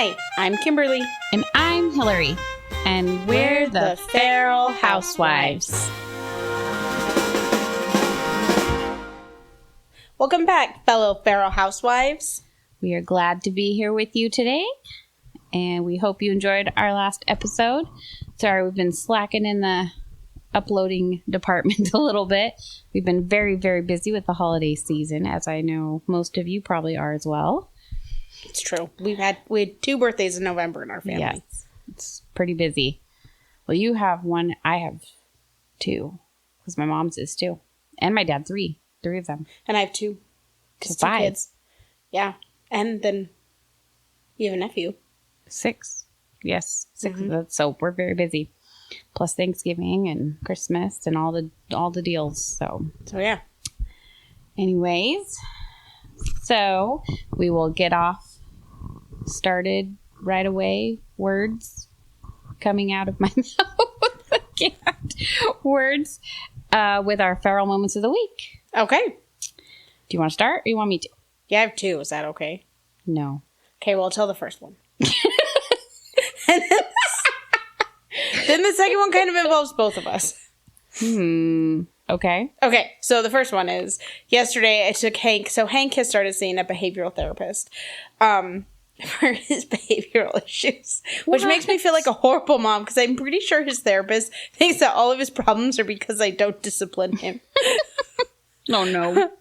Hi, I'm Kimberly. And I'm Hillary. And we're the Feral Housewives. Welcome back, fellow Feral Housewives. We are glad to be here with you today. And we hope you enjoyed our last episode. Sorry, we've been slacking in the uploading department a little bit. We've been very, very busy with the holiday season, as I know most of you probably are as well. It's true. We had 2 birthdays in November in our family. Yes, it's pretty busy. Well, you have 1. I have 2. Because my mom's is 2. And my dad 3. 3 of them. And I have 2. So 2 5. kids. Yeah. And then you have a nephew. 6. Yes, 6 of us. So we're very busy. Plus Thanksgiving and Christmas and all the deals. So yeah. Anyways, so we will get off started right away. Words coming out of my mouth. I can't. Words with our feral moments of the week. Okay. Do you want to start or you want me to? Yeah, I have 2. Is that okay? No. Okay, well, I'll tell the first one. And then the second one kind of involves both of us. Okay. Okay, so the first one is, yesterday I took Hank. So Hank has started seeing a behavioral therapist for his behavioral issues, which makes me feel like a horrible mom because I'm pretty sure his therapist thinks that all of his problems are because I don't discipline him. Oh, no.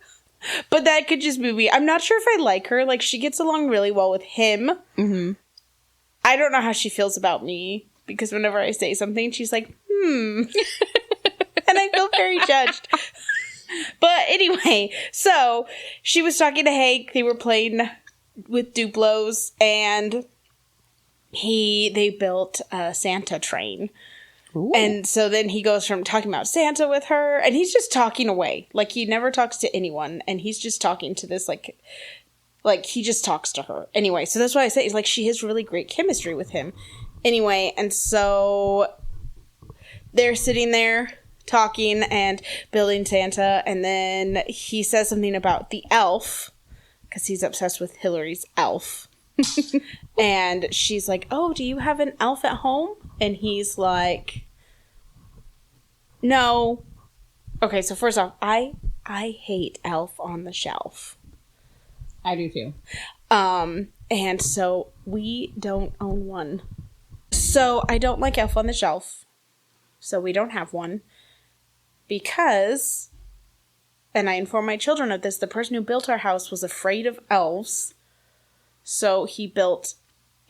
But that could just be me. I'm not sure if I like her. Like, she gets along really well with him. Mm-hmm. I don't know how she feels about me because whenever I say something, she's like, And I feel very judged. But anyway, so she was talking to Hank. They were playing with Duplos, and they built a Santa train. Ooh. And so then he goes from talking about Santa with her, and he's just talking away. Like, he never talks to anyone, and he's just talking to this, like he just talks to her. Anyway, so that's why I say, it's like, she has really great chemistry with him. Anyway, and so they're sitting there talking and building Santa, and then he says something about the elf, because he's obsessed with Hillary's elf. And she's like, oh, do you have an elf at home? And he's like, no. Okay, so first off, I hate Elf on the Shelf. I do too. And so we don't own one. So I don't like Elf on the Shelf. So we don't have one. Because, and I inform my children of this, the person who built our house was afraid of elves. So he built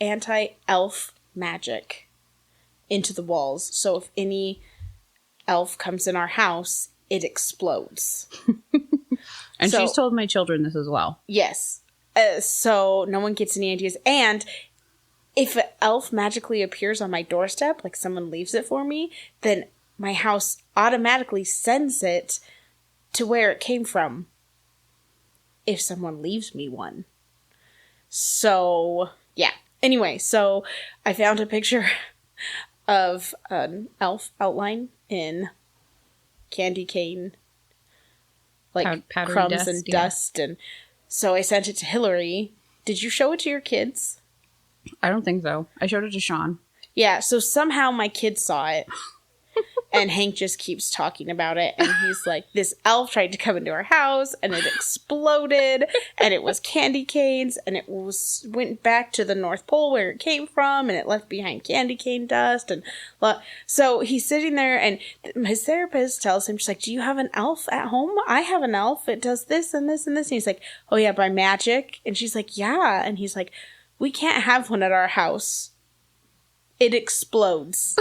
anti-elf magic into the walls. So if any elf comes in our house, it explodes. And she's told my children this as well. Yes. So no one gets any ideas. And if an elf magically appears on my doorstep, like someone leaves it for me, then my house automatically sends it to where it came from if someone leaves me one. So, yeah. Anyway, so I found a picture of an elf outline in candy cane, like crumbs dust, and dust. And so I sent it to Hillary. Did you show it to your kids? I don't think so. I showed it to Sean. Yeah, so somehow my kids saw it. And Hank just keeps talking about it. And he's like, this elf tried to come into our house and it exploded. And it was candy canes. And it went back to the North Pole where it came from. And it left behind candy cane dust. And so he's sitting there and his therapist tells him, she's like, do you have an elf at home? I have an elf. It does this and this and this. And he's like, oh yeah, by magic. And she's like, yeah. And he's like, we can't have one at our house. It explodes.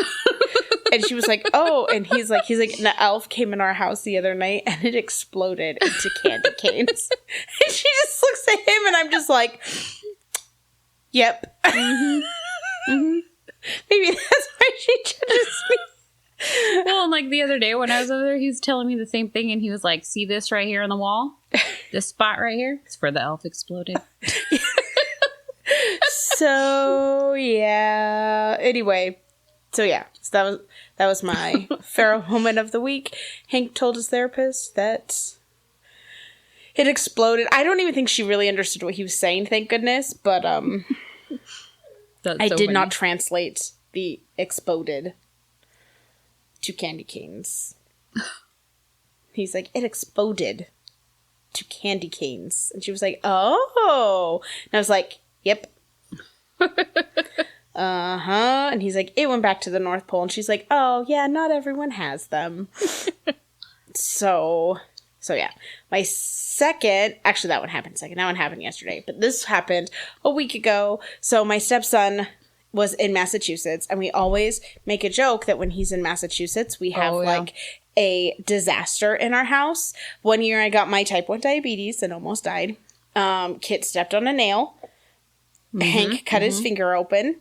And she was like, oh, and he's like, an elf came in our house the other night and it exploded into candy canes. And she just looks at him and I'm just like, yep. Mm-hmm. Mm-hmm. Maybe that's why she judges me. Well, and like the other day when I was over there, he was telling me the same thing and he was like, see this right here on the wall? This spot right here? It's where the elf exploded. So, yeah. Anyway. So yeah, so that was my feral moment of the week. Hank told his therapist that it exploded. I don't even think she really understood what he was saying, thank goodness. But I did not translate the exploded to candy canes. He's like, it exploded to candy canes. And she was like, oh. And I was like, yep. Uh-huh. And he's like, it went back to the North Pole. And she's like, oh, yeah, not everyone has them. So yeah. My second, actually that one happened second. That one happened yesterday. But this happened a week ago. So my stepson was in Massachusetts. And we always make a joke that when he's in Massachusetts, we have like a disaster in our house. One year I got my type 1 diabetes and almost died. Kit stepped on a nail. Mm-hmm, Hank cut his finger open.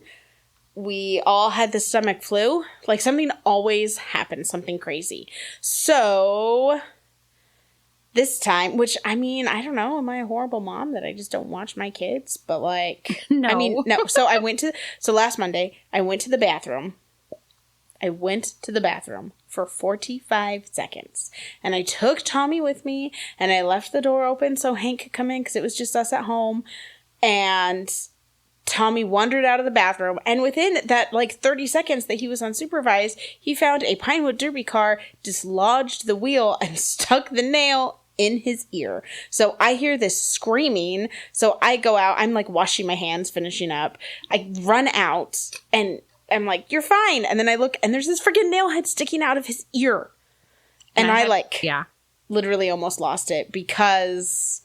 We all had the stomach flu. Like, something always happens, something crazy. So, this time, which, I mean, I don't know, am I a horrible mom that I just don't watch my kids? But, like, no. I mean, no. So, last Monday, I went to the bathroom. For 45 seconds. And I took Tommy with me, and I left the door open so Hank could come in because it was just us at home. And Tommy wandered out of the bathroom, and within that, 30 seconds that he was unsupervised, he found a Pinewood Derby car, dislodged the wheel, and stuck the nail in his ear. So I hear this screaming, so I go out, I'm, washing my hands, finishing up. I run out, and I'm like, you're fine. And then I look, and there's this freaking nail head sticking out of his ear. And I literally almost lost it because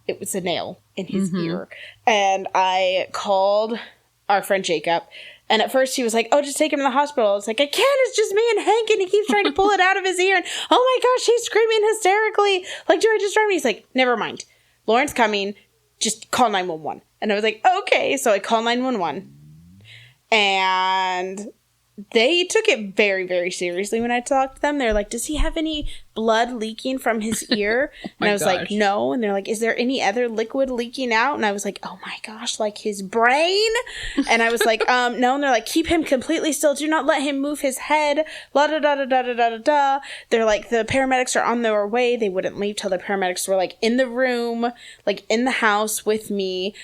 it was a nail in his ear. And I called our friend Jacob. And at first he was like, oh, just take him to the hospital. It's like, I can't. It's just me and Hank. And he keeps trying to pull it out of his ear. And oh my gosh, he's screaming hysterically. Like, do I just drive him? He's like, never mind. Lauren's coming. Just call 911. And I was like, okay. So I call 911. And they took it very, very seriously when I talked to them. They're like, does he have any blood leaking from his ear? And I was like, no. And they're like, is there any other liquid leaking out? And I was like, oh my gosh, like his brain? And I was like, no. And they're like, keep him completely still. Do not let him move his head. La da da da da da da da. They're like, the paramedics are on their way. They wouldn't leave till the paramedics were in the room, in the house with me.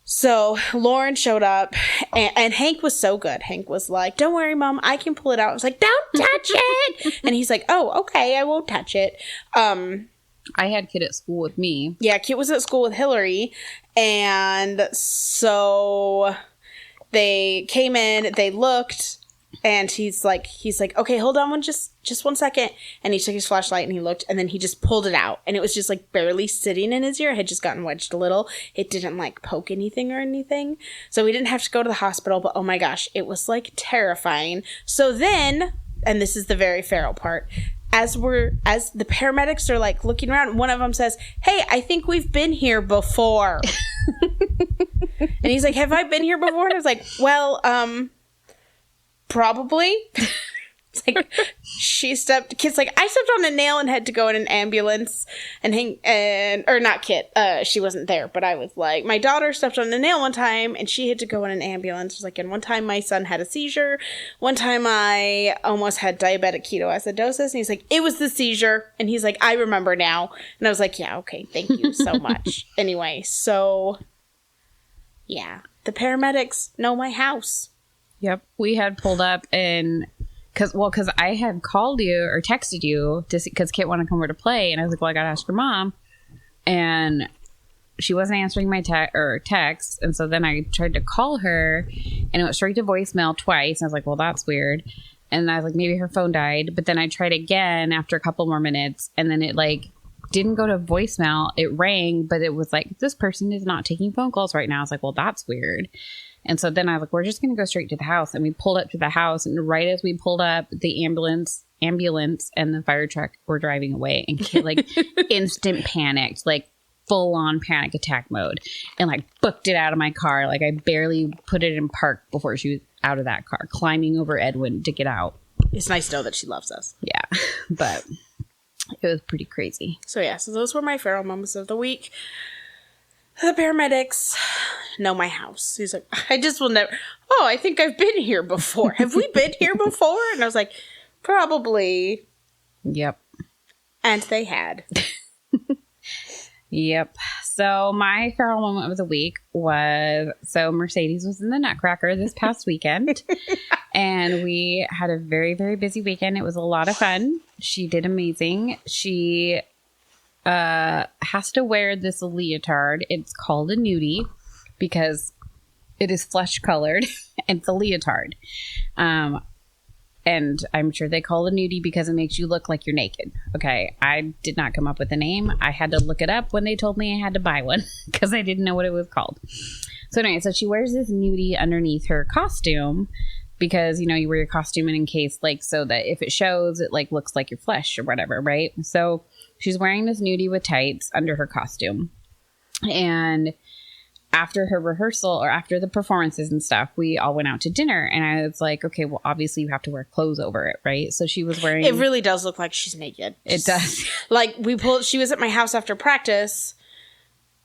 So Lauren showed up, and Hank was so good. Hank was like, don't worry, Mom, I can pull it out. I was like, don't touch it! And he's like, oh, okay, I won't touch it. I had Kit at school with me. Yeah, Kit was at school with Hillary, and so they came in, they looked, and he's like, okay, hold on just 1 second. And he took his flashlight and he looked, and then he just pulled it out. And it was just barely sitting in his ear. It had just gotten wedged a little. It didn't poke anything or anything. So we didn't have to go to the hospital, but oh my gosh, it was terrifying. So then, and this is the very feral part, as the paramedics are looking around, one of them says, hey, I think we've been here before. And he's like, have I been here before? And I was like, well, probably. It's Kit's like, I stepped on a nail and had to go in an ambulance or not Kit, she wasn't there, but I was like, my daughter stepped on a nail one time and she had to go in an ambulance. It was and one time my son had a seizure. One time I almost had diabetic ketoacidosis, and he's like, it was the seizure. And he's like, I remember now. And I was like, yeah, okay, thank you so much. Anyway, so yeah, the paramedics know my house. Yep. We had pulled up and because I had called you or texted you because Kit wanted to come over to play. And I was like, well, I got to ask your mom. And she wasn't answering my text. And so then I tried to call her and it went straight to voicemail twice. And I was like, well, that's weird. And I was like, maybe her phone died. But then I tried again after a couple more minutes. And then it didn't go to voicemail. It rang, but it was this person is not taking phone calls right now. I was like, well, that's weird. And so then I was like, we're just going to go straight to the house. And we pulled up to the house. And right as we pulled up, the ambulance and the fire truck were driving away. And Kit, instant panicked, full on panic attack mode. And booked it out of my car. I barely put it in park before she was out of that car, climbing over Edwin to get out. It's nice to know that she loves us. Yeah. But it was pretty crazy. So yeah, so those were my feral moments of the week. The paramedics know my house. He's like, I just will never. Oh, I think I've been here before. Have we been here before? And I was like, probably. Yep. And they had. Yep. So my feral moment of the week was, so Mercedes was in the Nutcracker this past weekend. And we had a very, very busy weekend. It was a lot of fun. She did amazing. She has to wear this leotard. It's called a nudie because it is flesh colored. It's a leotard. And I'm sure they call it a nudie because it makes you look like you're naked. Okay. I did not come up with a name. I had to look it up when they told me I had to buy one because I didn't know what it was called. So anyway, so she wears this nudie underneath her costume because, you know, you wear your costume in case, like, so that if it shows, it like looks like your flesh or whatever, right? So she's wearing this nudie with tights under her costume. And after her rehearsal or after the performances and stuff, we all went out to dinner. And I was like, okay, well, obviously you have to wear clothes over it, right? So she was wearing... It really does look like she's naked. It does. Like, she was at my house after practice.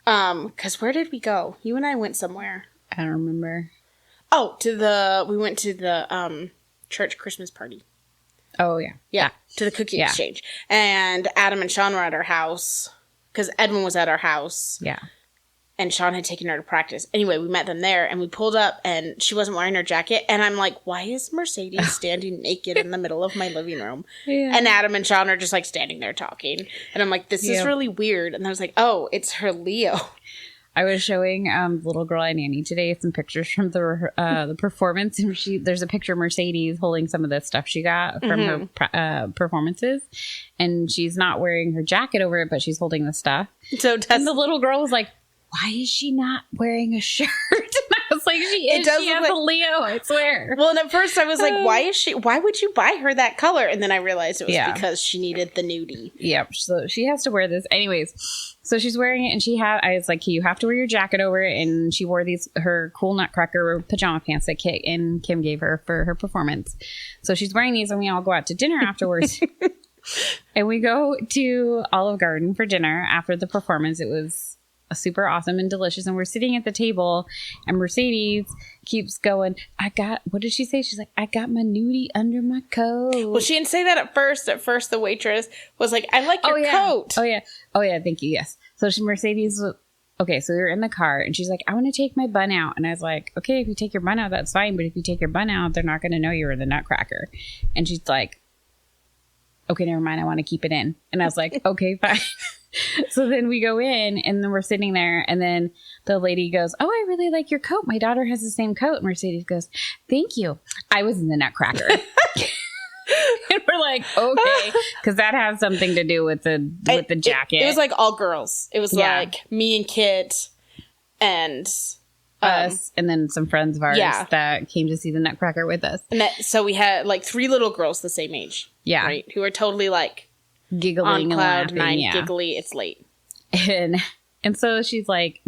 Because where did we go? You and I went somewhere. I don't remember. Oh, we went to the church Christmas party. Oh, yeah. Yeah, to the cookie exchange. And Adam and Sean were at our house. Because Edwin was at our house. Yeah. And Sean had taken her to practice. Anyway, we met them there, and we pulled up, and she wasn't wearing her jacket. And I'm like, why is Mercedes standing naked in the middle of my living room? Yeah. And Adam and Sean are just, like, standing there talking. And I'm like, this is really weird. And I was like, oh, it's her Leo. I was showing little girl and Annie today some pictures from the performance. And there's a picture of Mercedes holding some of the stuff she got from her performances. And she's not wearing her jacket over it, but she's holding the stuff. And the little girl was like, why is she not wearing a shirt? And I was like, she is. She has a Leo, I swear. Well, and at first I was like, why would you buy her that color? And then I realized it was because she needed the nudie. Yep. So she has to wear this. Anyways, so she's wearing it, and I was like, you have to wear your jacket over it. And she wore her cool Nutcracker pajama pants that Kim gave her for her performance. So she's wearing these, and we all go out to dinner afterwards. And we go to Olive Garden for dinner after the performance. It was super awesome and delicious. And we're sitting at the table, and Mercedes keeps going, what did she say? She's like, I got my nudie under my coat. Well, she didn't say that at first. At first, the waitress was like, I like your coat. Oh, yeah. Thank you. Yes. So Mercedes, okay, so we were in the car, and she's like, I want to take my bun out. And I was like, okay, if you take your bun out, that's fine. But if you take your bun out, they're not going to know you're in the Nutcracker. And she's like, okay, never mind. I want to keep it in. And I was like, okay, fine. So then we go in, and then we're sitting there, and then the lady goes, oh, I really like your coat. My daughter has the same coat. And Mercedes goes, thank you. I was in the Nutcracker. And we're like, okay, because that has something to do with the jacket. It was like all girls. It was like me and Kit and us, and then some friends of ours that came to see the Nutcracker with us. And so we had like 3 little girls the same age. Yeah. Right? Who are totally like giggling on cloud and laughing, 9, giggly, it's late. And so she's like,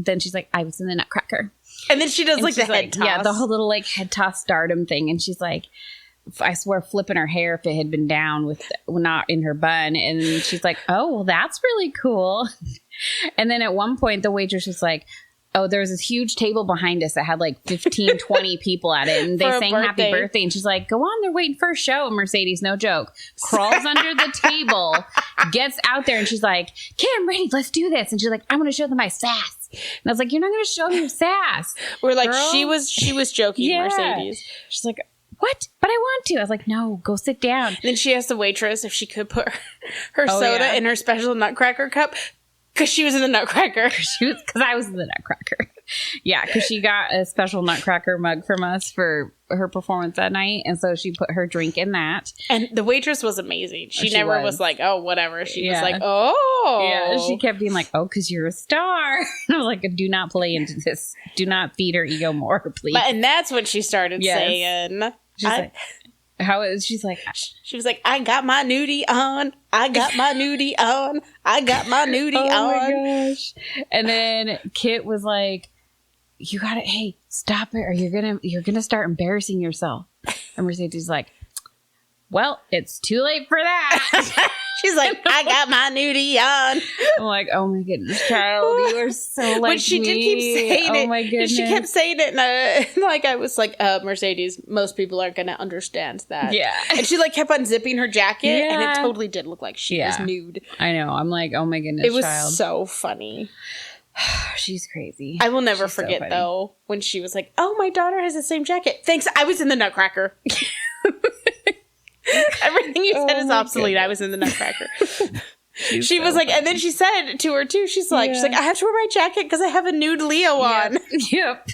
I was in the Nutcracker. And then she does like the head toss. Yeah, the whole little like head toss stardom thing. And she's like, I swear flipping her hair if it had been down not in her bun. And she's like, oh, well, that's really cool. And then at one point the waitress was like, oh, there was this huge table behind us that had like 15, 20 people at it. And they sang happy birthday. And she's like, go on, they're waiting for a show. And Mercedes, no joke, crawls under the table, gets out there. And she's like, Kim, ready, let's do this. And she's like, I'm going to show them my sass. And I was like, you're not going to show them your sass. We're like, girl. She was joking, Mercedes. She's like, what? But I want to. I was like, no, go sit down. And then she asked the waitress if she could put her soda in her special Nutcracker cup. Because she was in the Nutcracker. Because I was in the Nutcracker. Yeah, because she got a special Nutcracker mug from us for her performance that night. And so she put her drink in that. And the waitress was amazing. She never was like, oh, whatever. She was like, oh. Yeah, she kept being like, oh, because you're a star. And I was like, do not play into this. Do not feed her ego more, please. And that's what she started saying. She's like, she was like, I got my nudie on. I got my nudie on. I got my nudie on. Oh my gosh. And then Kit was like, you gotta, hey, stop it, or you're gonna start embarrassing yourself. And Mercedes like, well, it's too late for that. She's like, I got my nudie on. I'm like, oh my goodness, child, you are so like But she did keep saying it. Oh my goodness. She kept saying it, and like I was like, Mercedes, most people aren't gonna understand that. Yeah. And she like kept unzipping her jacket, and it totally did look like she was nude. I know. I'm like, oh my goodness, it was so funny. She's crazy. I will never She's so forget, funny. though, when she was like, oh, my daughter has the same jacket. Thanks, I was in the Nutcracker. Everything you said is obsolete. I was in the Nutcracker. She was like, and then she said to her, too, she's like, I have to wear my jacket because I have a nude Leo on. Yep.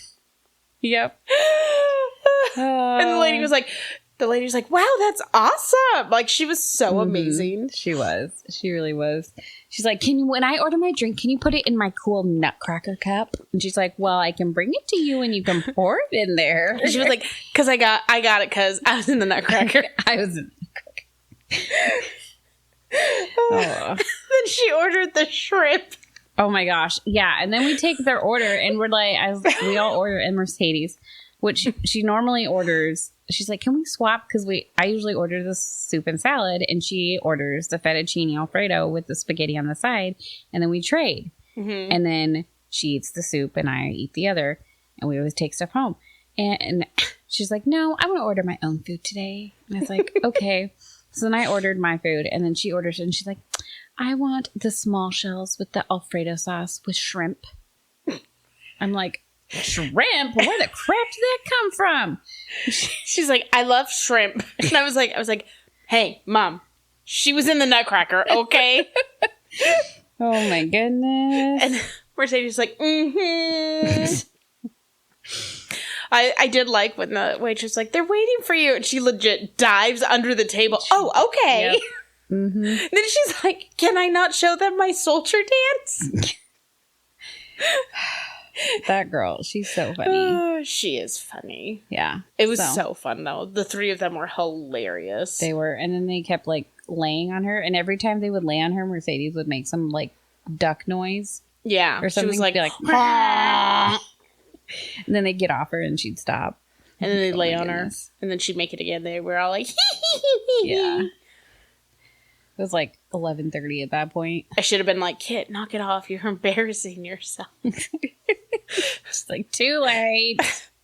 And the lady was like, wow, that's awesome. Like, she was so amazing. She was. She really was. She's like, when I order my drink, can you put it in my cool Nutcracker cup? And she's like, well, I can bring it to you and you can pour it in there. And she was like, because I got it because I was in the Nutcracker. I was in the Nutcracker. Then she ordered the shrimp. Oh my gosh. Yeah. And then we take their order and we're like, we all order in Mercedes, which she normally orders. She's like, can we swap? Because I usually order the soup and salad and she orders the fettuccine Alfredo with the spaghetti on the side. And then we trade. Mm-hmm. And then she eats the soup and I eat the other. And we always take stuff home. And she's like, no, I want to order my own food today. And I was like, okay. So then I ordered my food and then she orders it and she's like, I want the small shells with the Alfredo sauce with shrimp. I'm like, shrimp? Where the crap did that come from? She's like, I love shrimp. And I was like, hey, Mom, she was in the Nutcracker, okay? Oh my goodness. And Mercedes was like, I did like when the waitress was like, they're waiting for you. And she legit dives under the table. Oh, okay. Yep. Mm-hmm. Then she's like, can I not show them my soldier dance? That girl, she's so funny. She is funny. Yeah. It was so fun, though. The three of them were hilarious. They were. And then they kept, like, laying on her. And every time they would lay on her, Mercedes would make some, like, duck noise. Yeah. Or something. She was like and then they'd get off her and she'd stop. And then they'd lay on her. And then she'd make it again. They were all like, yeah. It was like 11:30 at that point. I should have been like, Kit, knock it off. You're embarrassing yourself. It's like, too late.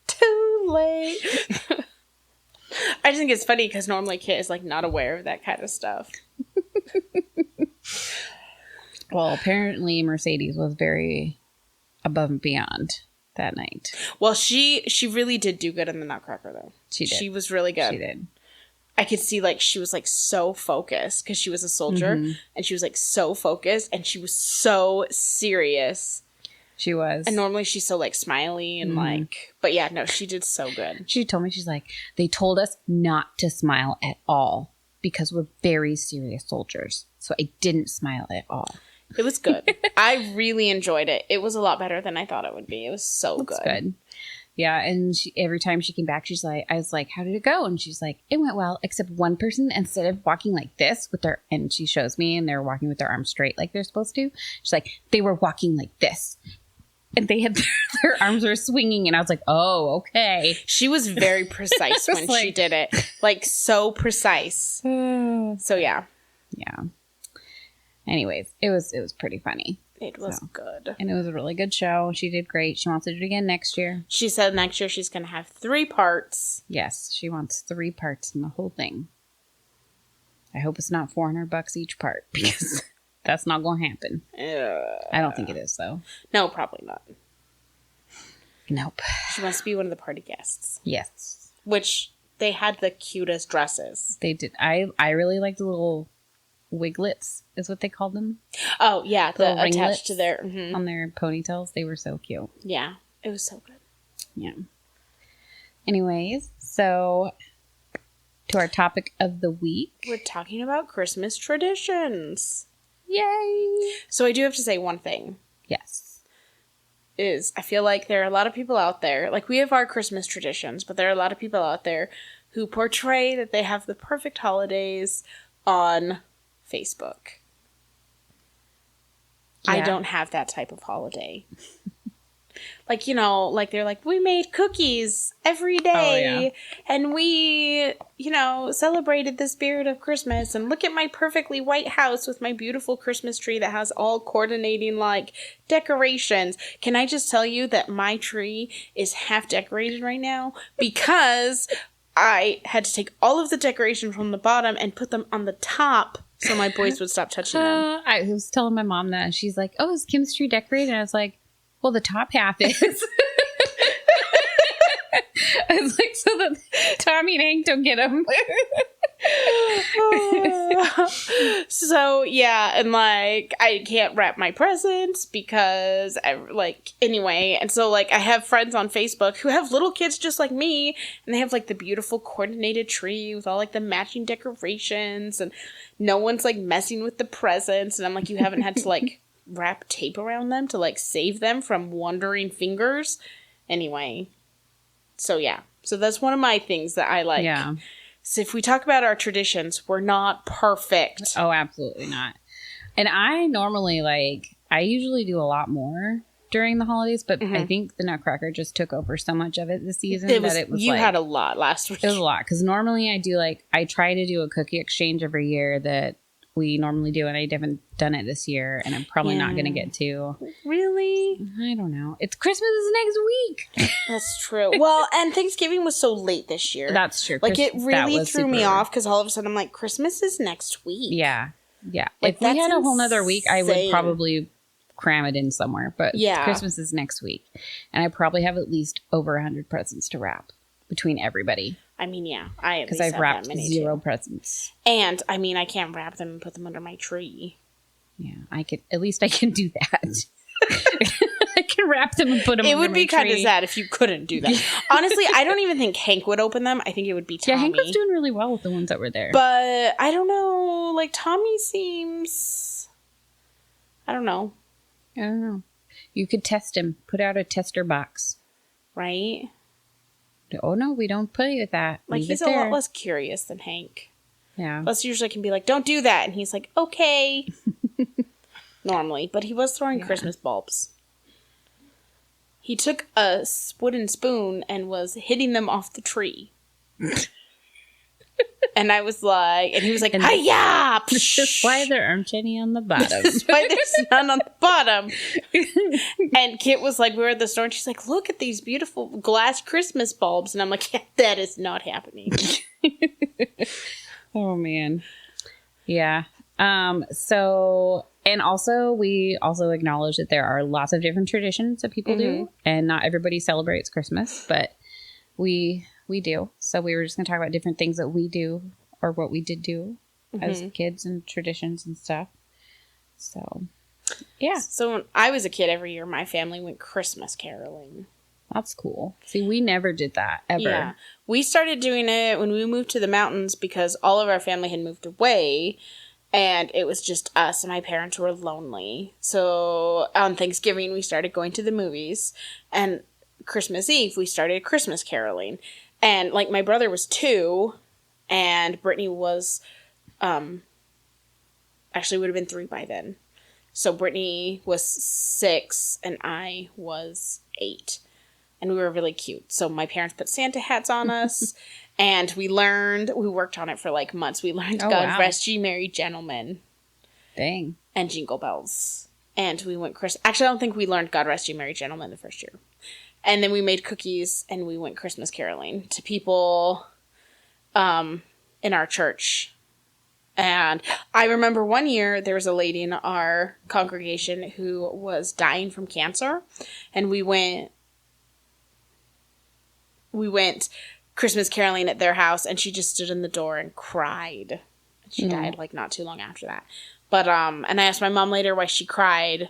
Too late. I just think it's funny because normally Kit is like not aware of that kind of stuff. Well, apparently Mercedes was very above and beyond that night. Well, she really did do good in the Nutcracker, though. She did. She was really good. She did. I could see, like, she was, like, so focused because she was a soldier. Mm-hmm. And she was, like, so focused. And she was so serious. She was. And normally she's so, like, smiley and, like... But, yeah, no, she did so good. She told me, she's like, they told us not to smile at all because we're very serious soldiers. So I didn't smile at all. It was good. I really enjoyed it. It was a lot better than I thought it would be. It was so good. Yeah, and every time she came back, she's like, I was like, how did it go? And she's like, it went well, except one person, instead of walking like this with their, and she shows me, and they're walking with their arms straight like they're supposed to. She's like, they were walking like this. And they had their arms were swinging, and I was like, oh, okay. She was very precise when she did it. Like, so precise. So, yeah. Yeah. Anyways, it was pretty funny. It was good. And it was a really good show. She did great. She wants to do it again next year. She said next year she's going to have 3 parts. Yes, she wants 3 parts in the whole thing. I hope it's not $400 each part, because that's not going to happen. I don't think it is, though. No, probably not. Nope. She wants to be one of the party guests. Yes. Which, they had the cutest dresses. They did. I really liked the little... wiglets is what they called them. Oh, yeah. The attached to their... Mm-hmm. On their ponytails. They were so cute. Yeah. It was so good. Yeah. Anyways, so to our topic of the week. We're talking about Christmas traditions. Yay! So I do have to say one thing. Yes. I feel like there are a lot of people out there, like we have our Christmas traditions, but there are a lot of people out there who portray that they have the perfect holidays on Facebook. Yeah. I don't have that type of holiday. Like, you know, like they're like, we made cookies every day and we, you know, celebrated the spirit of Christmas, and look at my perfectly white house with my beautiful Christmas tree that has all coordinating like decorations. Can I just tell you that my tree is half decorated right now because I had to take all of the decorations from the bottom and put them on the top so my boys would stop touching them. I was telling my mom that, and she's like, oh, is Kim's tree decorated? And I was like, Well, the top half is. I was like, so that Tommy and Hank don't get them. So yeah, and like I can't wrap my presents because anyway, and so like I have friends on Facebook who have little kids just like me, and they have like the beautiful coordinated tree with all like the matching decorations, and no one's like messing with the presents, and I'm like, you haven't had to like wrap tape around them to like save them from wandering fingers. Anyway, so yeah, so that's one of my things that I like. Yeah. So if we talk about our traditions, we're not perfect. Oh, absolutely not. And I normally I usually do a lot more during the holidays, but I think the Nutcracker just took over so much of it this season you had a lot last week. It was a lot because normally I try to do a cookie exchange every year that we normally do, and I haven't done it this year, and I'm probably not going to get to. Really? I don't know. It's Christmas is next week. That's true. Well, and Thanksgiving was so late this year. That's true. Like, it really threw me off because all of a sudden I'm like, Christmas is next week. Yeah. Yeah. Like, if we had a whole nother week, I would insane. Probably cram it in somewhere. But yeah. Christmas is next week. And I probably have at least over 100 presents to wrap between everybody. I mean, yeah. Because I've wrapped 0 presents. And, I mean, I can't wrap them and put them under my tree. Yeah. At least I can do that. I can wrap them and put them under my tree. It would be kind of sad if you couldn't do that. Honestly, I don't even think Hank would open them. I think it would be Tommy. Yeah, Hank was doing really well with the ones that were there. But I don't know. Like, Tommy seems... I don't know. You could test him. Put out a tester box. Right? Oh, no, we don't play with that. Like, Leave he's it a there. lot less curious than Hank. Yeah. Plus, usually can be like, don't do that. And he's like, okay. Normally. But he was throwing Christmas bulbs. He took a wooden spoon and was hitting them off the tree. And I was like, and he was like, hi-ya! That's why there aren't any on the bottom. That's why there's none on the bottom. And Kit was like, we were at the store, and she's like, look at these beautiful glass Christmas bulbs. And I'm like, yeah, that is not happening. Oh, man. Yeah. So, and also, we also acknowledge that there are lots of different traditions that people do, and not everybody celebrates Christmas, but we do. So we were just going to talk about different things that we do, or what we did do as kids, and traditions and stuff. So, yeah. So when I was a kid, every year my family went Christmas caroling. That's cool. See, we never did that, ever. Yeah. We started doing it when we moved to the mountains because all of our family had moved away, and it was just us, and my parents were lonely. So on Thanksgiving, we started going to the movies, and Christmas Eve, we started Christmas caroling. And, like, my brother was 2, and Brittany was, actually would have been 3 by then. So Brittany was 6, and I was 8. And we were really cute. So my parents put Santa hats on us, and we worked on it for, like, months. We learned God Rest Ye Merry Gentlemen. Dang. And Jingle Bells. And we went actually, I don't think we learned God Rest Ye Merry Gentlemen the first year. And then we made cookies, and we went Christmas caroling to people in our church. And I remember one year there was a lady in our congregation who was dying from cancer. And we went Christmas caroling at their house, and she just stood in the door and cried. She died, like, not too long after that. But, and I asked my mom later why she cried.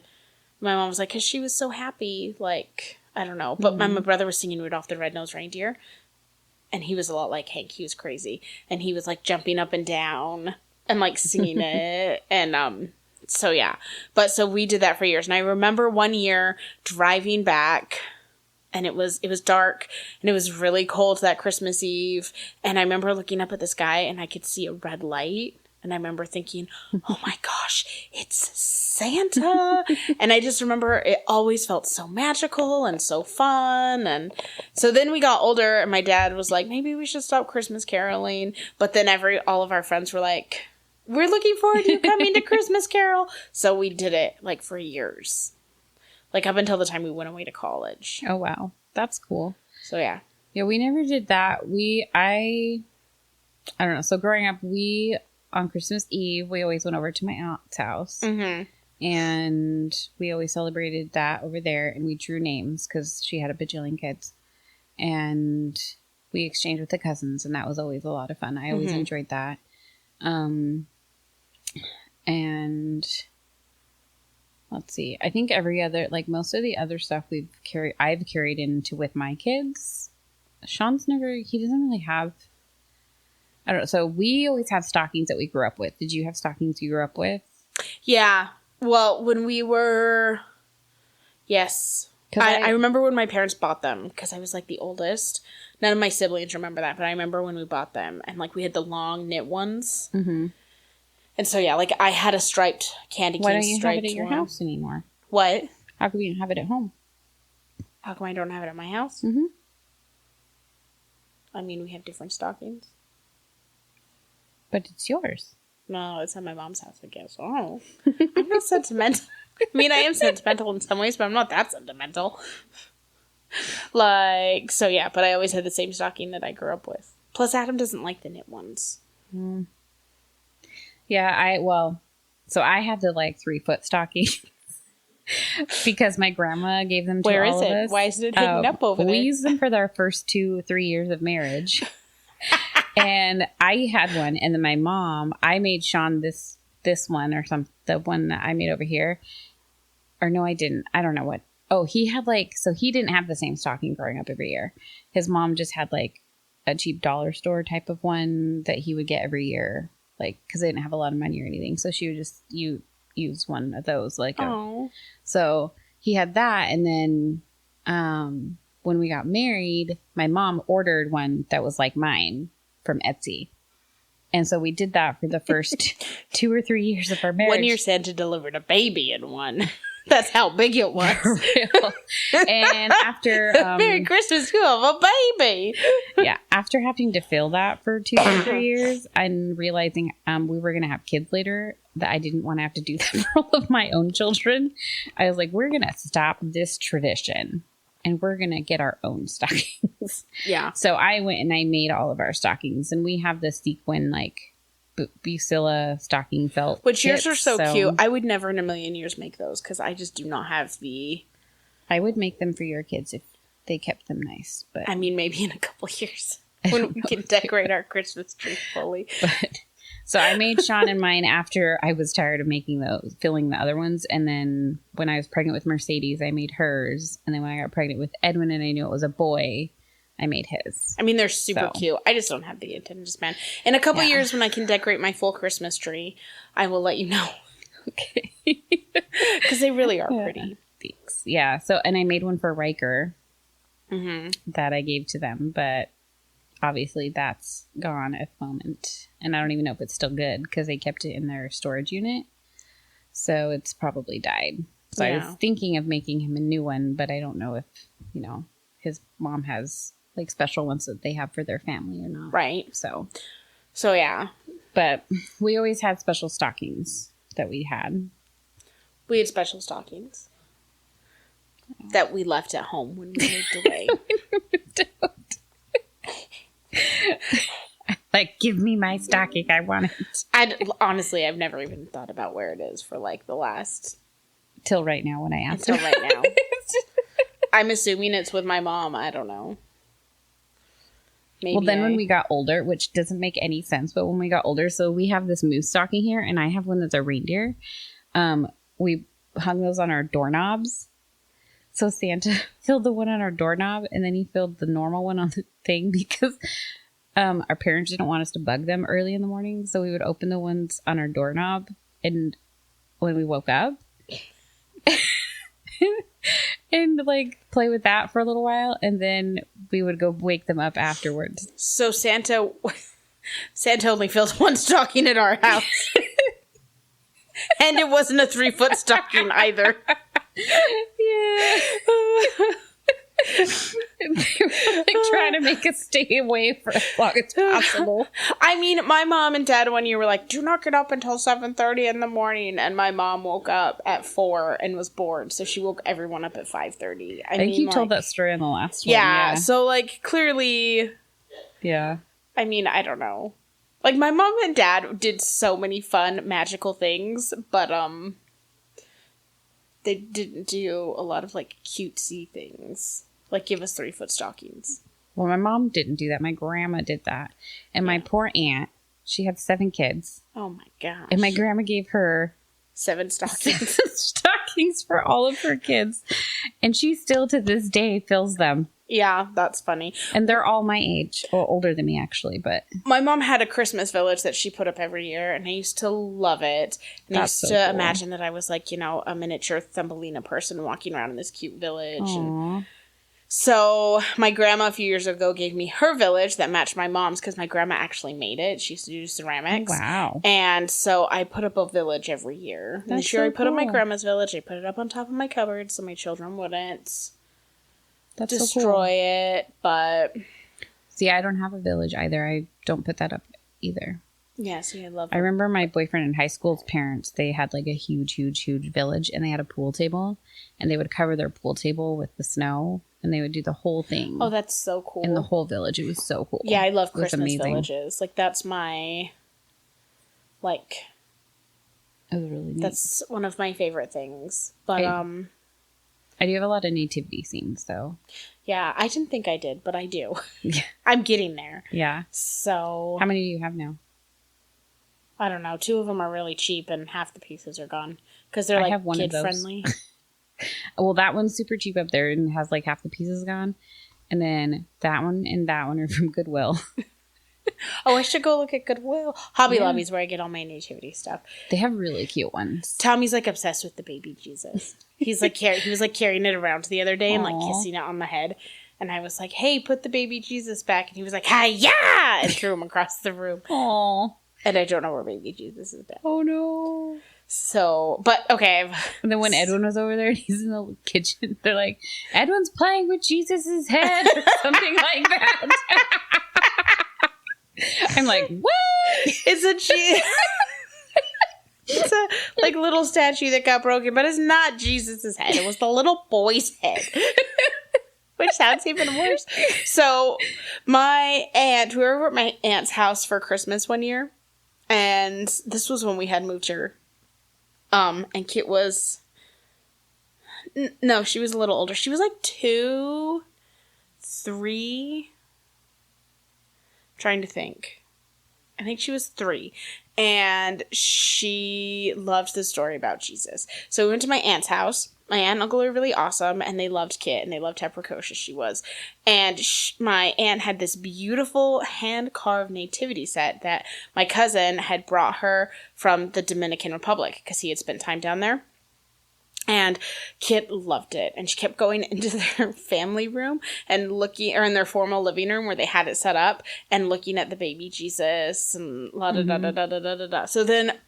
My mom was like, because she was so happy, like... I don't know. But my brother was singing Rudolph the Red-Nosed Reindeer. And he was a lot like Hank. He was crazy. And he was, like, jumping up and down and, like, singing it. And, so, yeah. But, so we did that for years. And I remember one year driving back, and it was dark, and it was really cold that Christmas Eve. And I remember looking up at the sky, and I could see a red light. And I remember thinking, oh my gosh, it's Santa. And I just remember it always felt so magical and so fun. And so then we got older, and my dad was like, maybe we should stop Christmas caroling. But then all of our friends were like, we're looking forward to you coming to Christmas Carol. So we did it, like, for years. Like, up until the time we went away to college. Oh, wow. That's cool. So, yeah. Yeah, we never did that. I don't know. So growing up, on Christmas Eve, we always went over to my aunt's house. Mm-hmm. and we always celebrated that over there, and we drew names because she had a bajillion kids, and we exchanged with the cousins, and that was always a lot of fun. I always enjoyed that. And let's see, I think every other, like most of the other stuff I've carried into with my kids. Sean's he doesn't really have, I don't know. So we always have stockings that we grew up with. Did you have stockings you grew up with? Yeah. Well, when we were, yes. I remember when my parents bought them because I was like the oldest. None of my siblings remember that, but I remember when we bought them and like we had the long knit ones. Mm-hmm. And so, yeah, like I had a striped candy cane. Why don't you have it at your house anymore? What? How come you don't have it at home? How come I don't have it at my house? Mm-hmm. I mean, we have different stockings. But it's yours. No, it's at my mom's house, I guess. Oh. I'm not sentimental. I mean, I am sentimental in some ways, but I'm not that sentimental. Like, so yeah, but I always had the same stocking that I grew up with. Plus, Adam doesn't like the knit ones. Mm. Yeah, so I had the like 3-foot stocking because my grandma gave them to all of us. Where is it? Why is it hanging up over there? We used them for our first 2-3 years of marriage. And I had one, and then my mom, I made Sean this one or the one that I made over here. Or no, I didn't. I don't know what. Oh, he had so he didn't have the same stocking growing up every year. His mom just had like a cheap dollar store type of one that he would get every year. Like, because they didn't have a lot of money or anything. So she would just use one of those. So he had that. And then when we got married, my mom ordered one that was like mine from Etsy. And so we did that for the first 2 or 3 years of our marriage. 1 year Santa delivered a baby in one. That's how big it was. For real. And after... Merry Christmas to a baby! Yeah. After having to fill that for 2 or 3 years and realizing we were going to have kids later, that I didn't want to have to do that for all of my own children, I was like, we're going to stop this tradition. And we're going to get our own stockings. Yeah. So I went and I made all of our stockings. And we have the sequin, like, Bucilla stocking felt. Which yours are so cute. I would never in a million years make those because I just do not have the... I would make them for your kids if they kept them nice. But I mean, maybe in a couple years when we can decorate our Christmas tree fully. But, so I made Sean and mine after I was tired of filling the other ones. And then when I was pregnant with Mercedes, I made hers. And then when I got pregnant with Edwin and I knew it was a boy, I made his. I mean, they're super cute. I just don't have the attention span. In a couple years, when I can decorate my full Christmas tree, I will let you know. Okay. Because they really are pretty. Thanks. Yeah. So, and I made one for Riker that I gave to them, but obviously that's gone at the moment. And I don't even know if it's still good because they kept it in their storage unit. So it's probably died. So I was thinking of making him a new one, but I don't know if, his mom has like special ones that they have for their family or not. Right. So yeah. But we always had special stockings that we had. We had special stockings that we left at home when we moved away. Like, give me my stocking. I want it. Honestly, I've never even thought about where it is for like the last... Till right now when I asked. Until right now. I'm assuming it's with my mom. I don't know. Maybe well, then when we got older, which doesn't make any sense, but when we got older, so we have this moose stocking here, and I have one that's a reindeer. We hung those on our doorknobs. So Santa filled the one on our doorknob, and then he filled the normal one on the thing because our parents didn't want us to bug them early in the morning. So we would open the ones on our doorknob, and when we woke up, and like play with that for a little while, and then we would go wake them up afterwards. So Santa only fills one stocking at our house. And it wasn't a 3-foot stocking either. Yeah. They were like trying to make us stay away for as long as possible. I mean, my mom and dad one year were like, do not get up until 7:30 in the morning. And my mom woke up at 4 and was bored. So she woke everyone up at 5:30. I think you told that story in the last one. Yeah. So like clearly. Yeah. I mean, I don't know. Like my mom and dad did so many fun magical things. But they didn't do a lot of, like, cutesy things. Like, give us 3-foot stockings. Well, my mom didn't do that. My grandma did that. And my poor aunt, she had 7 kids. Oh, my gosh. And my grandma gave her 7 stockings. stockings for all of her kids. And she still, to this day, fills them. Yeah, that's funny. And they're all my age. Or older than me, actually. But my mom had a Christmas village that she put up every year, and I used to love it. And I used to imagine that I was, like, you know, a miniature Thumbelina person walking around in this cute village. And so my grandma a few years ago gave me her village that matched my mom's because my grandma actually made it. She used to do ceramics. Oh, wow. And so I put up a village every year. And this year I put up my grandma's village. I put it up on top of my cupboard so my children wouldn't destroy it. But see, I don't have a village either. I don't put that up either. Yeah, see, I love it. I remember my boyfriend in high school's parents, they had like a huge village, and they had a pool table, and they would cover their pool table with the snow, and they would do the whole thing. Oh, that's so cool. In the whole village. It was so cool. Yeah, I love Christmas villages. Like, that's my, like, it was really neat. That's one of my favorite things. But, I do have a lot of nativity scenes, though. Yeah, I didn't think I did, but I do. Yeah. I'm getting there. Yeah. So. How many do you have now? I don't know. 2 of them are really cheap, and half the pieces are gone. Because they're, like, kid-friendly. Well, that one's super cheap up there and has, like, half the pieces gone. And then that one and that one are from Goodwill. Oh, I should go look at Goodwill. Hobby Lobby's where I get all my nativity stuff. They have really cute ones. Tommy's, like, obsessed with the baby Jesus. He's like he was, like, carrying it around the other day and, like, kissing it on the head. And I was like, hey, put the baby Jesus back. And he was like, hi-ya! And threw him across the room. Aww. And I don't know where baby Jesus is now. Oh, no. So, but, okay. And then when Edwin was over there and he's in the kitchen, they're like, Edwin's playing with Jesus's head or something like that. I'm like, what? It's a, like, little statue that got broken, but it's not Jesus's head. It was the little boy's head. Which sounds even worse. So, my aunt, we were at my aunt's house for Christmas one year. And this was when we had moved here. And Kit was... No, she was a little older. She was like 2, 3... Trying to think. I think she was 3. And she loved the story about Jesus. So we went to my aunt's house. My aunt and uncle were really awesome, and they loved Kit, and they loved how precocious she was. And my aunt had this beautiful hand-carved nativity set that my cousin had brought her from the Dominican Republic, because he had spent time down there. And Kit loved it, and she kept going into their family room and looking, or in their formal living room where they had it set up, and looking at the baby Jesus, and la-da-da-da-da-da-da-da. So then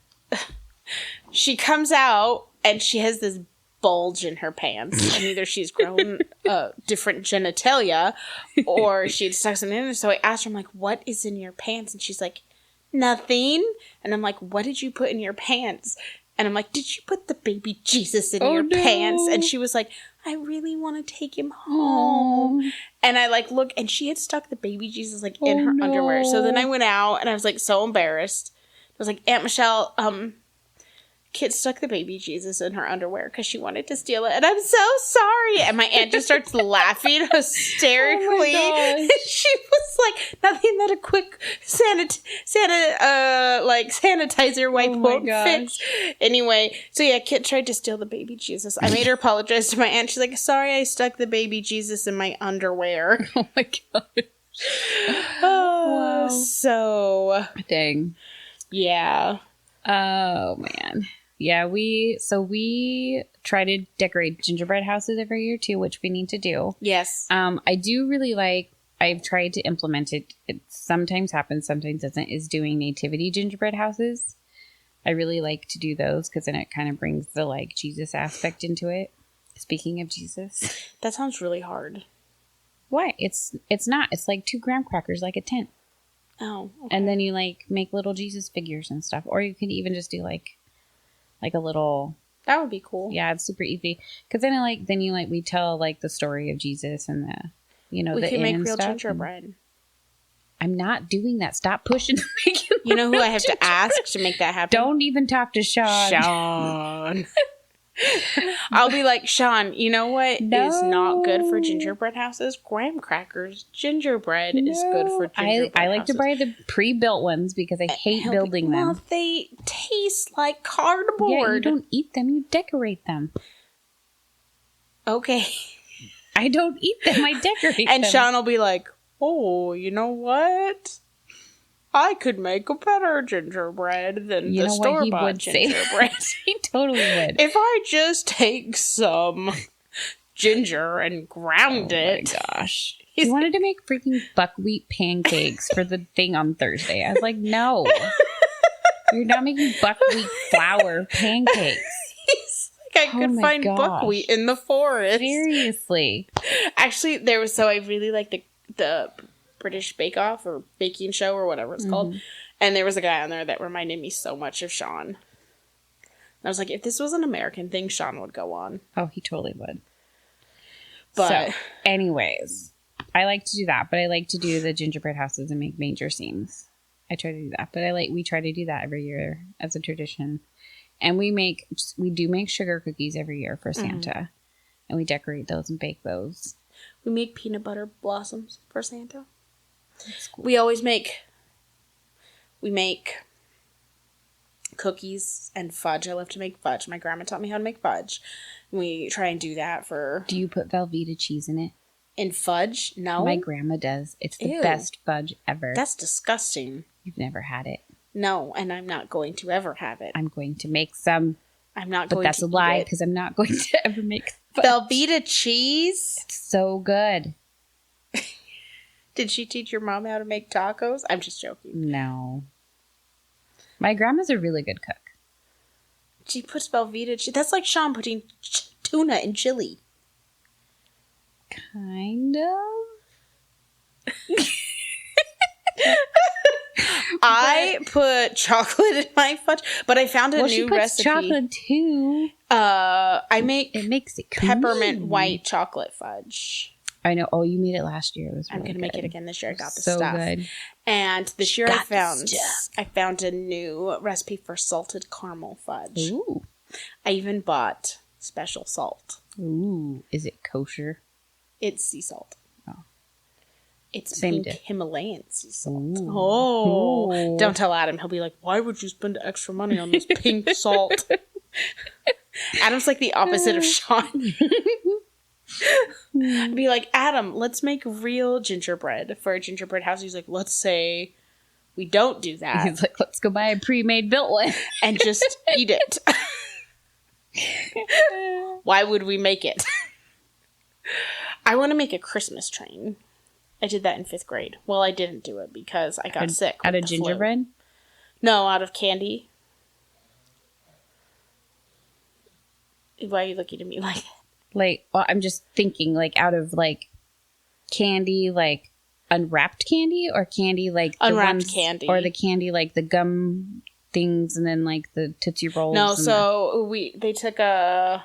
she comes out, and she has this bulge in her pants, and either she's grown different genitalia or she'd stuck something in there. So I asked her, I'm like, what is in your pants? And she's like, nothing. And I'm like, what did you put in your pants? And I'm like, did you put the baby Jesus in your pants? And she was like, I really want to take him home. Aww. And I like look, and she had stuck the baby Jesus like in her underwear. So then I went out and I was like so embarrassed. I was like, Aunt Michelle, Kit stuck the baby Jesus in her underwear because she wanted to steal it, and I'm so sorry. And my aunt just starts laughing hysterically. Oh she was like, nothing that a quick sanitizer wipe won't fix. Anyway, so yeah, Kit tried to steal the baby Jesus. I made her apologize to my aunt. She's like, sorry, I stuck the baby Jesus in my underwear. Oh my god. Wow. So dang. Yeah. Oh man. Yeah, we try to decorate gingerbread houses every year too, which we need to do. Yes. I do really like, I've tried to implement it. It sometimes happens, sometimes doesn't, is doing nativity gingerbread houses. I really like to do those because then it kind of brings the like Jesus aspect into it. Speaking of Jesus. That sounds really hard. Why? It's not. It's like 2 graham crackers, like a tent. Oh. Okay. And then you like make little Jesus figures and stuff. Or you can even just do like a little. That would be cool. Yeah, it's super easy. Because then we tell like the story of Jesus and the, we the can make real stuff. gingerbread. I'm not doing that. Stop pushing. You know who I have to ask to make that happen? Don't even talk to Sean. Sean. I'll be like, Sean, you know what is not good for gingerbread houses? Graham crackers. Gingerbread is good for gingerbread I like houses. to buy the pre-built ones because I hate building them. Well, they taste like cardboard. Yeah, you don't eat them. You decorate them. Okay. I don't eat them. I decorate them. And Sean will be like, oh, you know what? I could make a better gingerbread than the store-bought gingerbread. He totally would. If I just take some ginger and ground it. Oh my gosh. He wanted to make freaking buckwheat pancakes for the thing on Thursday. I was like, no. You're not making buckwheat flour pancakes. He's like, I could find buckwheat in the forest. Seriously. Actually, I really like the British Bake Off or baking show or whatever it's called. And there was a guy on there that reminded me so much of Sean. And I was like, if this was an American thing, Sean would go on. Oh, he totally would. But so, anyways, I like to do that, but I like to do the gingerbread houses and make manger scenes. I try to do that, but we try to do that every year as a tradition. And we do make sugar cookies every year for Santa. And we decorate those and bake those. We make peanut butter blossoms for Santa. That's cool. We make cookies and fudge. I love to make fudge. My grandma taught me how to make fudge. We try and do that for... Do you put Velveeta cheese in it? In fudge? No. My grandma does. It's the best fudge ever. That's disgusting. You've never had it. No, and I'm not going to ever have it. I'm going to make some. I'm not going to. But that's a lie because I'm not going to ever make fudge. Velveeta cheese? It's so good. Did she teach your mom how to make tacos? I'm just joking. No. My grandma's a really good cook. She puts Velveeta cheese. That's like Sean putting tuna in chili. Kind of. I put chocolate in my fudge, but I found a new she puts recipe. Chocolate too. It makes it peppermint white chocolate fudge. I know. Oh, you made it last year. It was. I'm really gonna make it again this year. I got the so stuff. Good. And this year I found a new recipe for salted caramel fudge. Ooh. I even bought special salt. Ooh. Is it kosher? It's sea salt. Oh. It's Same pink Himalayan sea salt. Ooh. Oh. Ooh. Don't tell Adam. He'll be like, why would you spend extra money on this pink salt? Adam's like the opposite of Sean. I'd be like, Adam, let's make real gingerbread for a gingerbread house. He's like, let's say we don't do that. He's like, let's go buy a pre-made built one. And just eat it. Why would we make it? I want to make a Christmas train. I did that in 5th grade. Well, I didn't do it because I got sick. Out of gingerbread? No, out of candy. Why are you looking at me like that? Like, well, I'm just thinking, like, out of, like, candy, like, unwrapped candy, or candy, like, unwrapped candy. Or the candy, like, the gum things, and then, like, the Tootsie Rolls. No, so they took a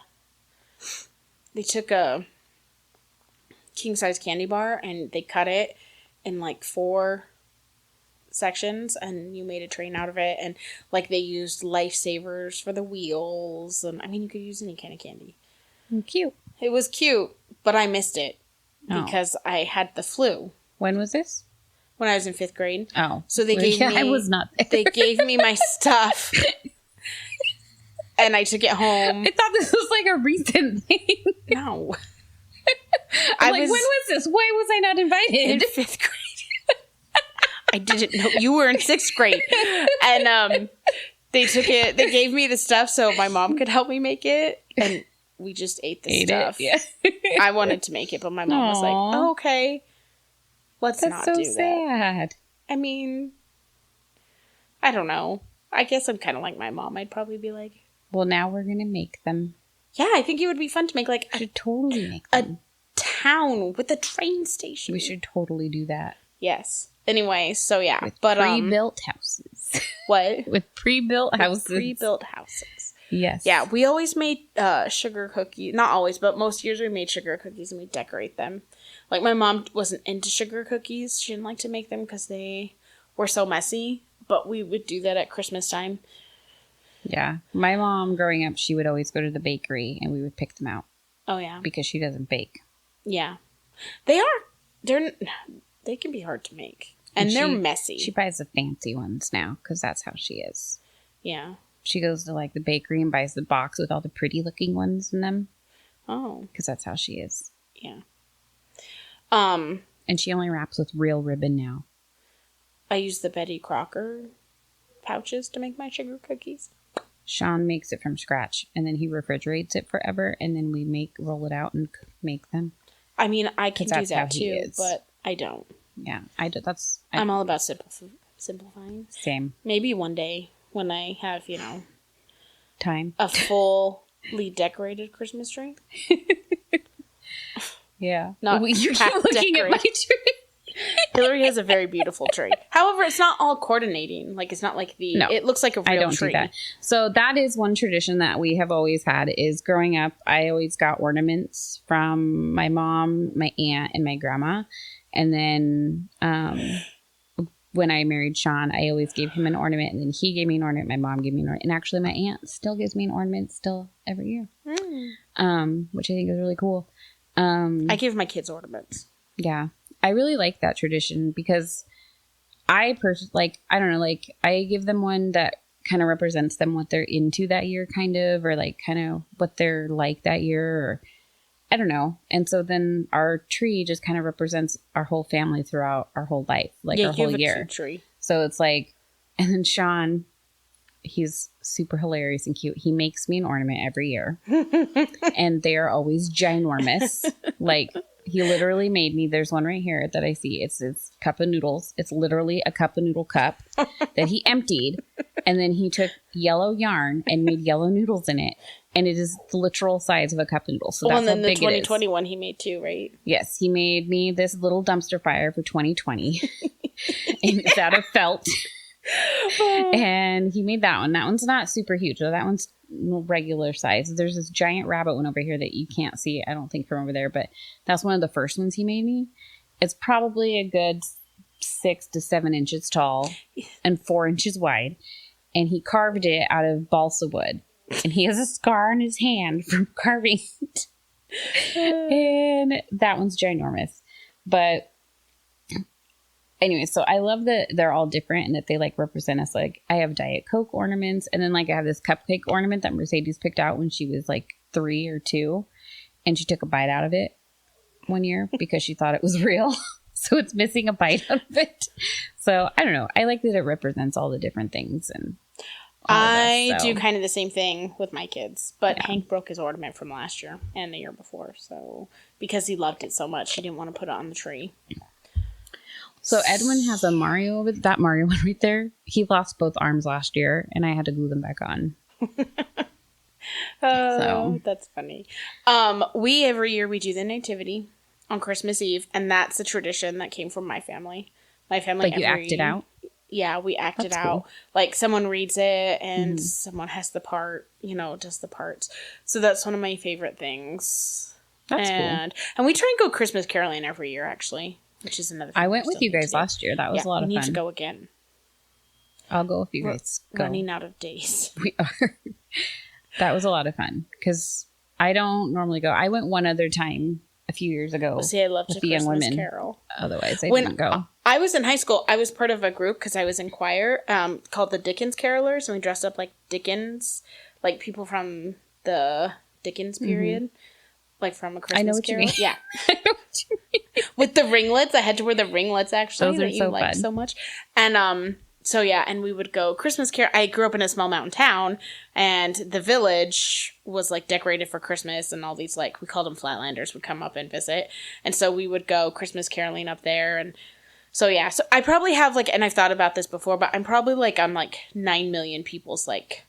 king-size candy bar, and they cut it in, like, 4 sections, and you made a train out of it, and, like, they used lifesavers for the wheels, and, I mean, you could use any kind of candy. Cute. It was cute, but I missed it because I had the flu. When was this? When I was in 5th grade. Oh. So they gave me... I was not there. They gave me my stuff, and I took it home. I thought this was like a recent thing. No. When was this? Why was I not invited? In 5th grade. I didn't know. You were in 6th grade. And they took it. They gave me the stuff so my mom could help me make it. And we just ate the stuff. Yeah. I wanted to make it, but my mom was like, oh, okay, let's not do that. That's so sad. I mean, I don't know. I guess I'm kind of like my mom. I'd probably be like, well, now we're going to make them. Yeah, I think it would be fun to make like totally make them. A town with a train station. We should totally do that. Yes. Anyway, so yeah. With pre-built houses. What? With pre-built houses. Pre-built houses. Yes. Yeah, we always made sugar cookies. Not always, but most years we made sugar cookies and we decorate them. Like, my mom wasn't into sugar cookies. She didn't like to make them because they were so messy. But we would do that at Christmas time. Yeah. My mom, growing up, she would always go to the bakery and we would pick them out. Oh, yeah. Because she doesn't bake. Yeah. They can be hard to make. And they're messy. She buys the fancy ones now because that's how she is. Yeah. She goes to like the bakery and buys the box with all the pretty looking ones in them. Oh. Because that's how she is. Yeah. And she only wraps with real ribbon now. I use the Betty Crocker pouches to make my sugar cookies. Sean makes it from scratch and then he refrigerates it forever and then we roll it out and make them. I mean, I can do that too, but I don't. Yeah, I'm all about simplifying. Same. Maybe one day when I have, time. A fully decorated Christmas tree. Yeah. Not you're looking at my tree. Hillary has a very beautiful tree. However, it's not all coordinating. Like, it's not like it looks like a real tree. I don't do that. So that is one tradition that we have always had is growing up, I always got ornaments from my mom, my aunt, and my grandma. And then when I married Sean, I always gave him an ornament. And then he gave me an ornament. My mom gave me an ornament. And actually, my aunt still gives me an ornament every year. Which I think is really cool. I give my kids ornaments. Yeah. I really like that tradition because I don't know, like I give them one that kind of represents them, what they're into that year kind of, or like kind of what they're like that year, or I don't know. And so then our tree just kind of represents our whole family throughout our whole life, like our whole year. Tree. So it's like, and then Sean, he's super hilarious and cute. He makes me an ornament every year and they are always ginormous. Like, he literally made me, there's one right here that I see. It's cup of noodles. It's literally a cup of noodle cup that he emptied. And then he took yellow yarn and made yellow noodles in it. And it is the literal size of a cup of noodles. So that's how big it is. And then the 2021 he made too, right? Yes. He made me this little dumpster fire for 2020. And it's out of felt. And he made that one. That one's not super huge. So that one's regular size. There's this giant rabbit one over here that you can't see, I don't think, from over there, but that's one of the first ones he made me. It's probably a good 6 to 7 inches tall and 4 inches wide, and he carved it out of balsa wood, and he has a scar on his hand from carving it. And that one's ginormous. But anyway, so I love that they're all different and that they like represent us. Like, I have Diet Coke ornaments, and then like I have this cupcake ornament that Mercedes picked out when she was like 3 or 2, and she took a bite out of it one year because she thought it was real. So it's missing a bite out of it. So I don't know. I like that it represents all the different things. And I do kind of the same thing with my kids, but yeah. Hank broke his ornament from last year and the year before. So because he loved it so much, he didn't want to put it on the tree. So Edwin has a Mario over that Mario one right there. He lost both arms last year, and I had to glue them back on. So that's funny. We every year we do the nativity on Christmas Eve, and that's a tradition that came from my family. My family, like you act it out. Yeah, we act it out. Cool. Like someone reads it, and someone has the part. Does the parts. So that's one of my favorite things. That's cool. And we try and go Christmas caroling every year, actually. Which is another thing. I went with you guys last year. That was a lot of fun. We need to go again. I'll go if you guys go. Running out of days. We are. That was a lot of fun because I don't normally go. I went one other time a few years ago. See, I loved the Christmas Carol. Otherwise, I didn't go. I was in high school. I was part of a group because I was in choir called the Dickens Carolers, and we dressed up like Dickens, like people from the Dickens period. Like from a Christmas I know what Carol. You mean. Yeah. I know what you mean. With the ringlets. I had to wear the ringlets, actually. Those are so liked fun. So much. And so yeah, and we would go Christmas Carol. I grew up in a small mountain town, and the village was like decorated for Christmas, and all these like, we called them Flatlanders, would come up and visit. And so we would go Christmas caroling up there. And so yeah, so I probably have like, and I've thought about this before, but I'm probably like on like 9 million people's like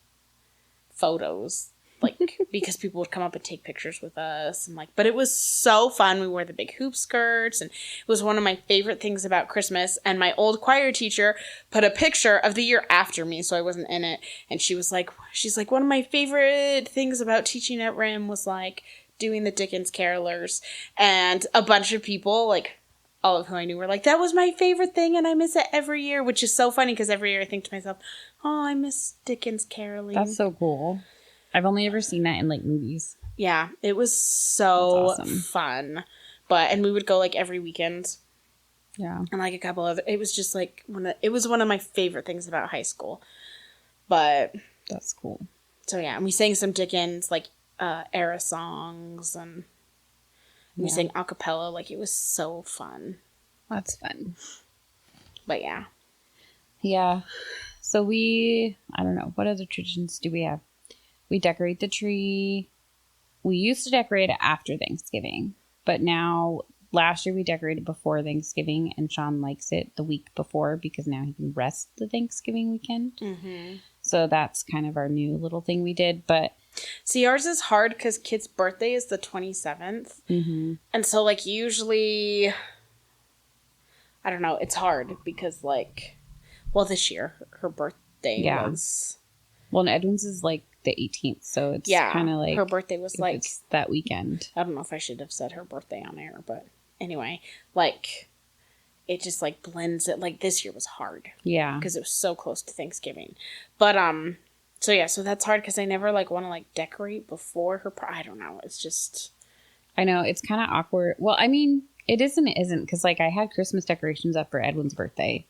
photos. Like, because people would come up and take pictures with us. And like, but it was so fun. We wore the big hoop skirts, and it was one of my favorite things about Christmas. And my old choir teacher put a picture of the year after me, so I wasn't in it. And she's like, one of my favorite things about teaching at RIM was like doing the Dickens Carolers. And a bunch of people, like all of who I knew were like, that was my favorite thing and I miss it every year, which is so funny because every year I think to myself, oh, I miss Dickens caroling. That's so cool. I've only ever seen that in like movies. Yeah, it was so awesome. fun. And we would go like every weekend. Yeah. And like a couple of, it was just like, it was one of my favorite things about high school. But. That's cool. So yeah, and we sang some Dickens, like, era songs, and we sang a cappella. Like, it was so fun. That's fun. But yeah. Yeah. So I don't know, what other traditions do we have? We decorate the tree. We used to decorate it after Thanksgiving, but now, last year we decorated before Thanksgiving, and Sean likes it the week before because now he can rest the Thanksgiving weekend. Mm-hmm. So that's kind of our new little thing we did. But see, ours is hard because Kit's birthday is the 27th. Mm-hmm. And so, like, usually, I don't know, it's hard because, like, well, this year, her birthday was... Well, and Edwin's is, like, the 18th, so it's kind of like... her birthday was, like... It's that weekend. I don't know if I should have said her birthday on air, but anyway, like... It just, like, blends it. Like, this year was hard. Yeah. Because it was so close to Thanksgiving. But, so, yeah. So, that's hard because I never, like, want to, like, decorate before her... I don't know. It's just... I know. It's kind of awkward. Well, I mean, it is and it isn't. Because, like, I had Christmas decorations up for Edwin's birthday.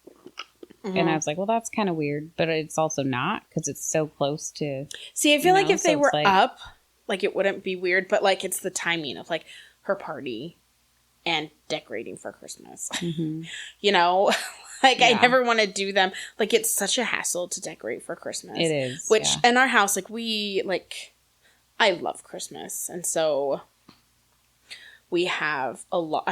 Mm-hmm. And I was like, well, that's kind of weird. But it's also not. Because it's so close to... See, I feel like if they were up, like, it wouldn't be weird. But, like, it's the timing of, like, her party... and decorating for Christmas. Mm-hmm. You know? Like, I never want to do them. Like, it's such a hassle to decorate for Christmas. It is. Which, in our house, like, we, like, I love Christmas. And so, we have a lot.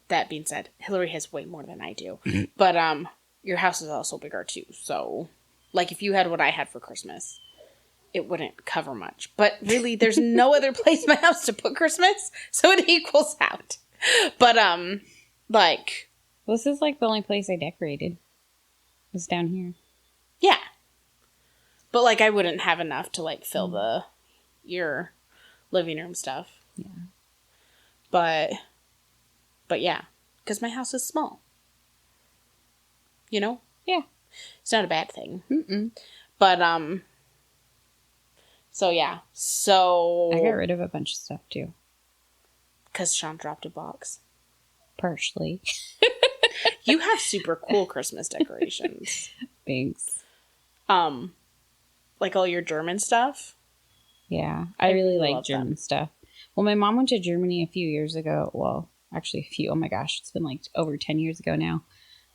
That being said, Hillary has way more than I do. Mm-hmm. But, your house is also bigger, too. So, like, if you had what I had for Christmas, it wouldn't cover much. But, really, there's no other place in my house to put Christmas. So, it equals out. But, like... This is, like, the only place I decorated. It's down here. Yeah. But, like, I wouldn't have enough to, like, fill your living room stuff. Yeah. But yeah. Because my house is small. You know? Yeah. It's not a bad thing. Mm-mm. But, so, yeah. So... I got rid of a bunch of stuff, too. Because Sean dropped a box. Partially. You have super cool Christmas decorations. Thanks. Like all your German stuff? Yeah. I really like German stuff. Well, my mom went to Germany a few years ago. Well, actually oh my gosh, it's been like over 10 years ago now.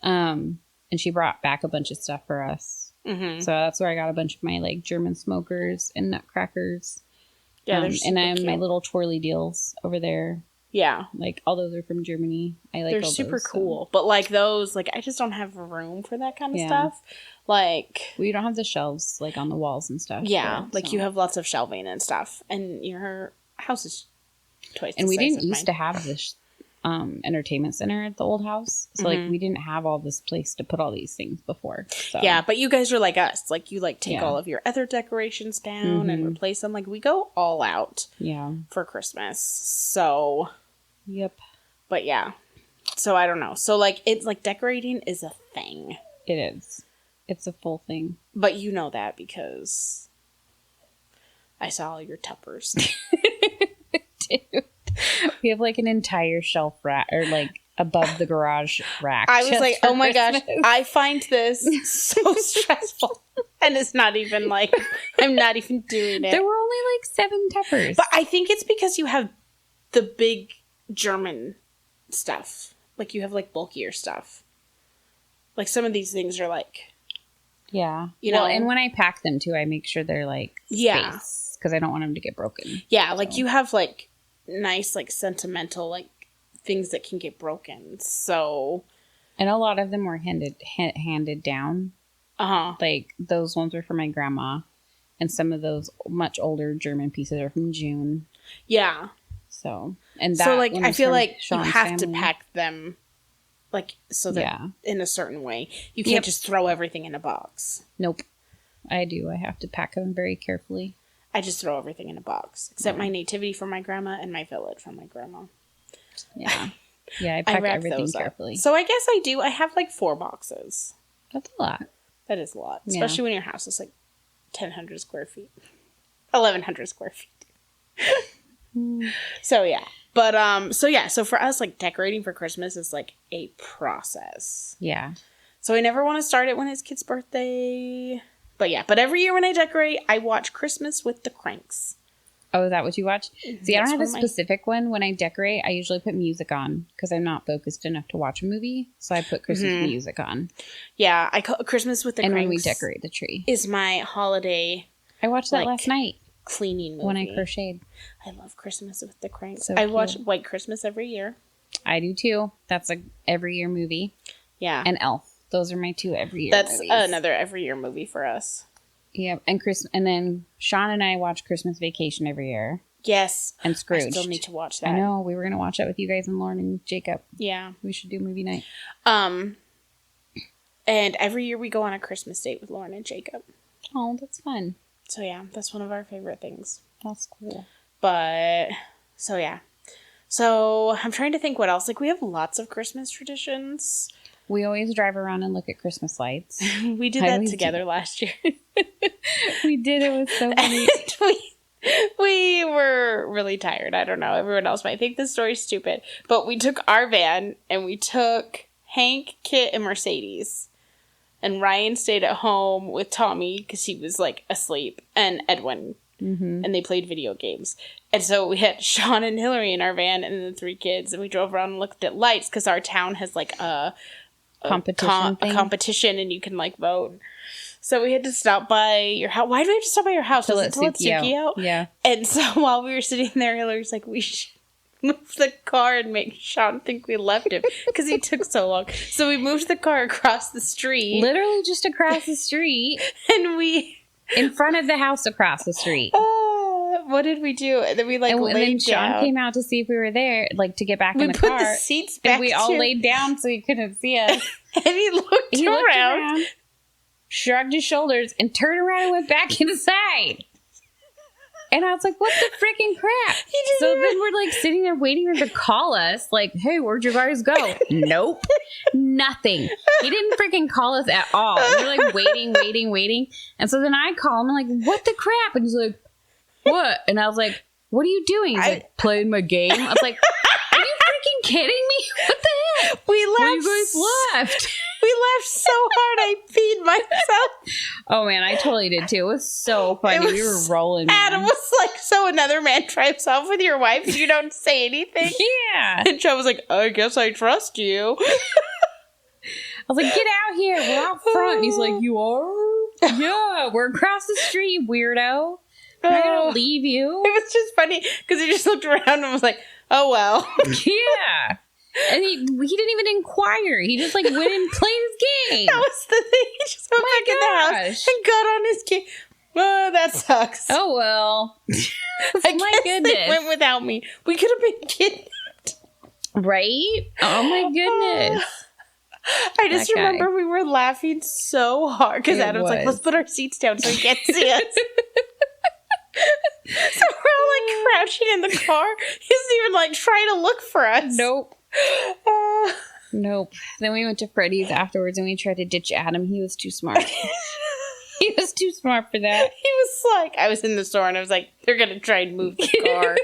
And she brought back a bunch of stuff for us. Mm-hmm. So that's where I got a bunch of my like German smokers and Nutcrackers. Yeah, and I have my little twirly deals over there. Yeah. Like, all those are from Germany. I like they're all super those, cool. So. But, like, those, like, I just don't have room for that kind of stuff. Like... Well, you don't have the shelves, like, on the walls and stuff. Yeah. There, like, you have lots of shelving and stuff. And your house is twice the size of mine. And we didn't used to have this entertainment center at the old house. So, like, we didn't have all this place to put all these things before. So. Yeah, but you guys are like us. Like, you, like, take all of your other decorations down and replace them. Like, we go all out for Christmas. So... Yep. But, yeah. So, I don't know. So, like, it's, like, decorating is a thing. It is. It's a full thing. But you know that because I saw all your tuppers. Dude. We have, like, an entire shelf rack, or, like, above the garage rack. I was like, oh my gosh, I find this so stressful. And it's not even, like, I'm not even doing it. There were only, like, 7 tuppers. But I think it's because you have the big German stuff. Like, you have, like, bulkier stuff. Like, some of these things are, like... Yeah. You know? Well, and when I pack them, too, I make sure they're, like, space. Because I don't want them to get broken. Yeah, like, you have, like, nice, like, sentimental, like, things that can get broken. So... And a lot of them were handed down. Uh-huh. Like, those ones were from my grandma. And some of those much older German pieces are from June. Yeah. So, and that so like I feel like Sean's you have family. to pack them like so that in a certain way. You can't just throw everything in a box. Nope. I do. I have to pack them very carefully. I just throw everything in a box except my nativity from my grandma and my village from my grandma. Yeah. Yeah, I pack wrap everything those up. carefully. So I guess I do. I have like 4 boxes. That's a lot. That is a lot. Yeah. Especially when your house is like 1,000 square feet. 1,100 square feet. So yeah. But so for us, like, decorating for Christmas is like a process. Yeah. So I never want to start it when it's kid's birthday. But yeah, but every year when I decorate, I watch Christmas with the Cranks. Oh, is that what you watch? See, I don't have a one of my- specific one. When I decorate, I usually put music on because I'm not focused enough to watch a movie. So I put Christmas music on. Yeah, I call Christmas with the And Cranks. when we decorate the tree. Is my holiday I watched that last night cleaning movie. when I crocheted. I love Christmas with the Cranks. So I cute. watch White Christmas every year. I do too. That's a every year movie. Yeah. And Elf. Those are my 2 every year That's movies. another every year movie for us. Yep. And then Sean and I watch Christmas Vacation every year. Yes. And Scrooge. I still need to watch that. I know. We were going to watch that with you guys and Lauren and Jacob. Yeah. We should do movie night. And every year we go on a Christmas date with Lauren and Jacob. Oh, that's fun. So yeah, that's one of our favorite things. That's cool. But so yeah. So I'm trying to think what else. Like, we have lots of Christmas traditions. We always drive around and look at Christmas lights. We did that together last year. We did. It was so funny. We were really tired. I don't know. Everyone else might think this story's stupid. But we took our van and we took Hank, Kit, and Mercedes. And Ryan stayed at home with Tommy because he was like asleep, and Edwin. Mm-hmm. And they played video games. And so we had Sean and Hillary in our van and the 3 kids. And we drove around and looked at lights because our town has like a competition and you can like vote. So we had to stop by your house. Why do we have to stop by your house? To let Suki out? Yeah. And so while we were sitting there, Hillary's like, we should move the car and make Sean think we left him because he took so long. So we moved the car across the street. Literally just across the street. And we... in front of the house across the street. What did we do? And then we laid and then down. Sean came out to see if we were there, like to get back in the put car. The seats back. And we all laid down so he couldn't see us. And he looked around, shrugged his shoulders, and turned around and went back inside. And I was like, what the freaking crap? So then we're like sitting there waiting for him to call us. Like, hey, where'd you guys go? Nope. Nothing. He didn't freaking call us at all. We're like waiting. And so then I call him. I'm like, what the crap? And he's like, what? And I was like, what are you doing? He's like, playing my game. I was like, are you freaking kidding me? What the heck? We laughed. Well, you guys left. We laughed so hard I peed myself. Oh man, I totally did too. It was so funny. We were rolling. Adam was like, so another man drives off with your wife, you don't say anything? Yeah. And Joe was like, I guess I trust you. I was like, get out here. We're out front. And he's like, you are? Yeah, we're across the street, weirdo. I'm not going to leave you. It was just funny because he just looked around and was like, oh, well. Yeah. And he didn't even inquire. He just like went and played his game. That was the thing. He just went back in the house and got on his game. Oh, that sucks. Oh, well. My goodness. They went without me. We could have been kidnapped. Right? Oh, my goodness. I just remember we were laughing so hard because Adam was like, let's put our seats down so he can't see us. So we're all like crouching in the car. He doesn't even like try to look for us. Nope. Nope. Then we went to Freddy's afterwards and we tried to ditch Adam. He was too smart. He was too smart for that. He was like, I was in the store and I was like, they're going to try and move the car.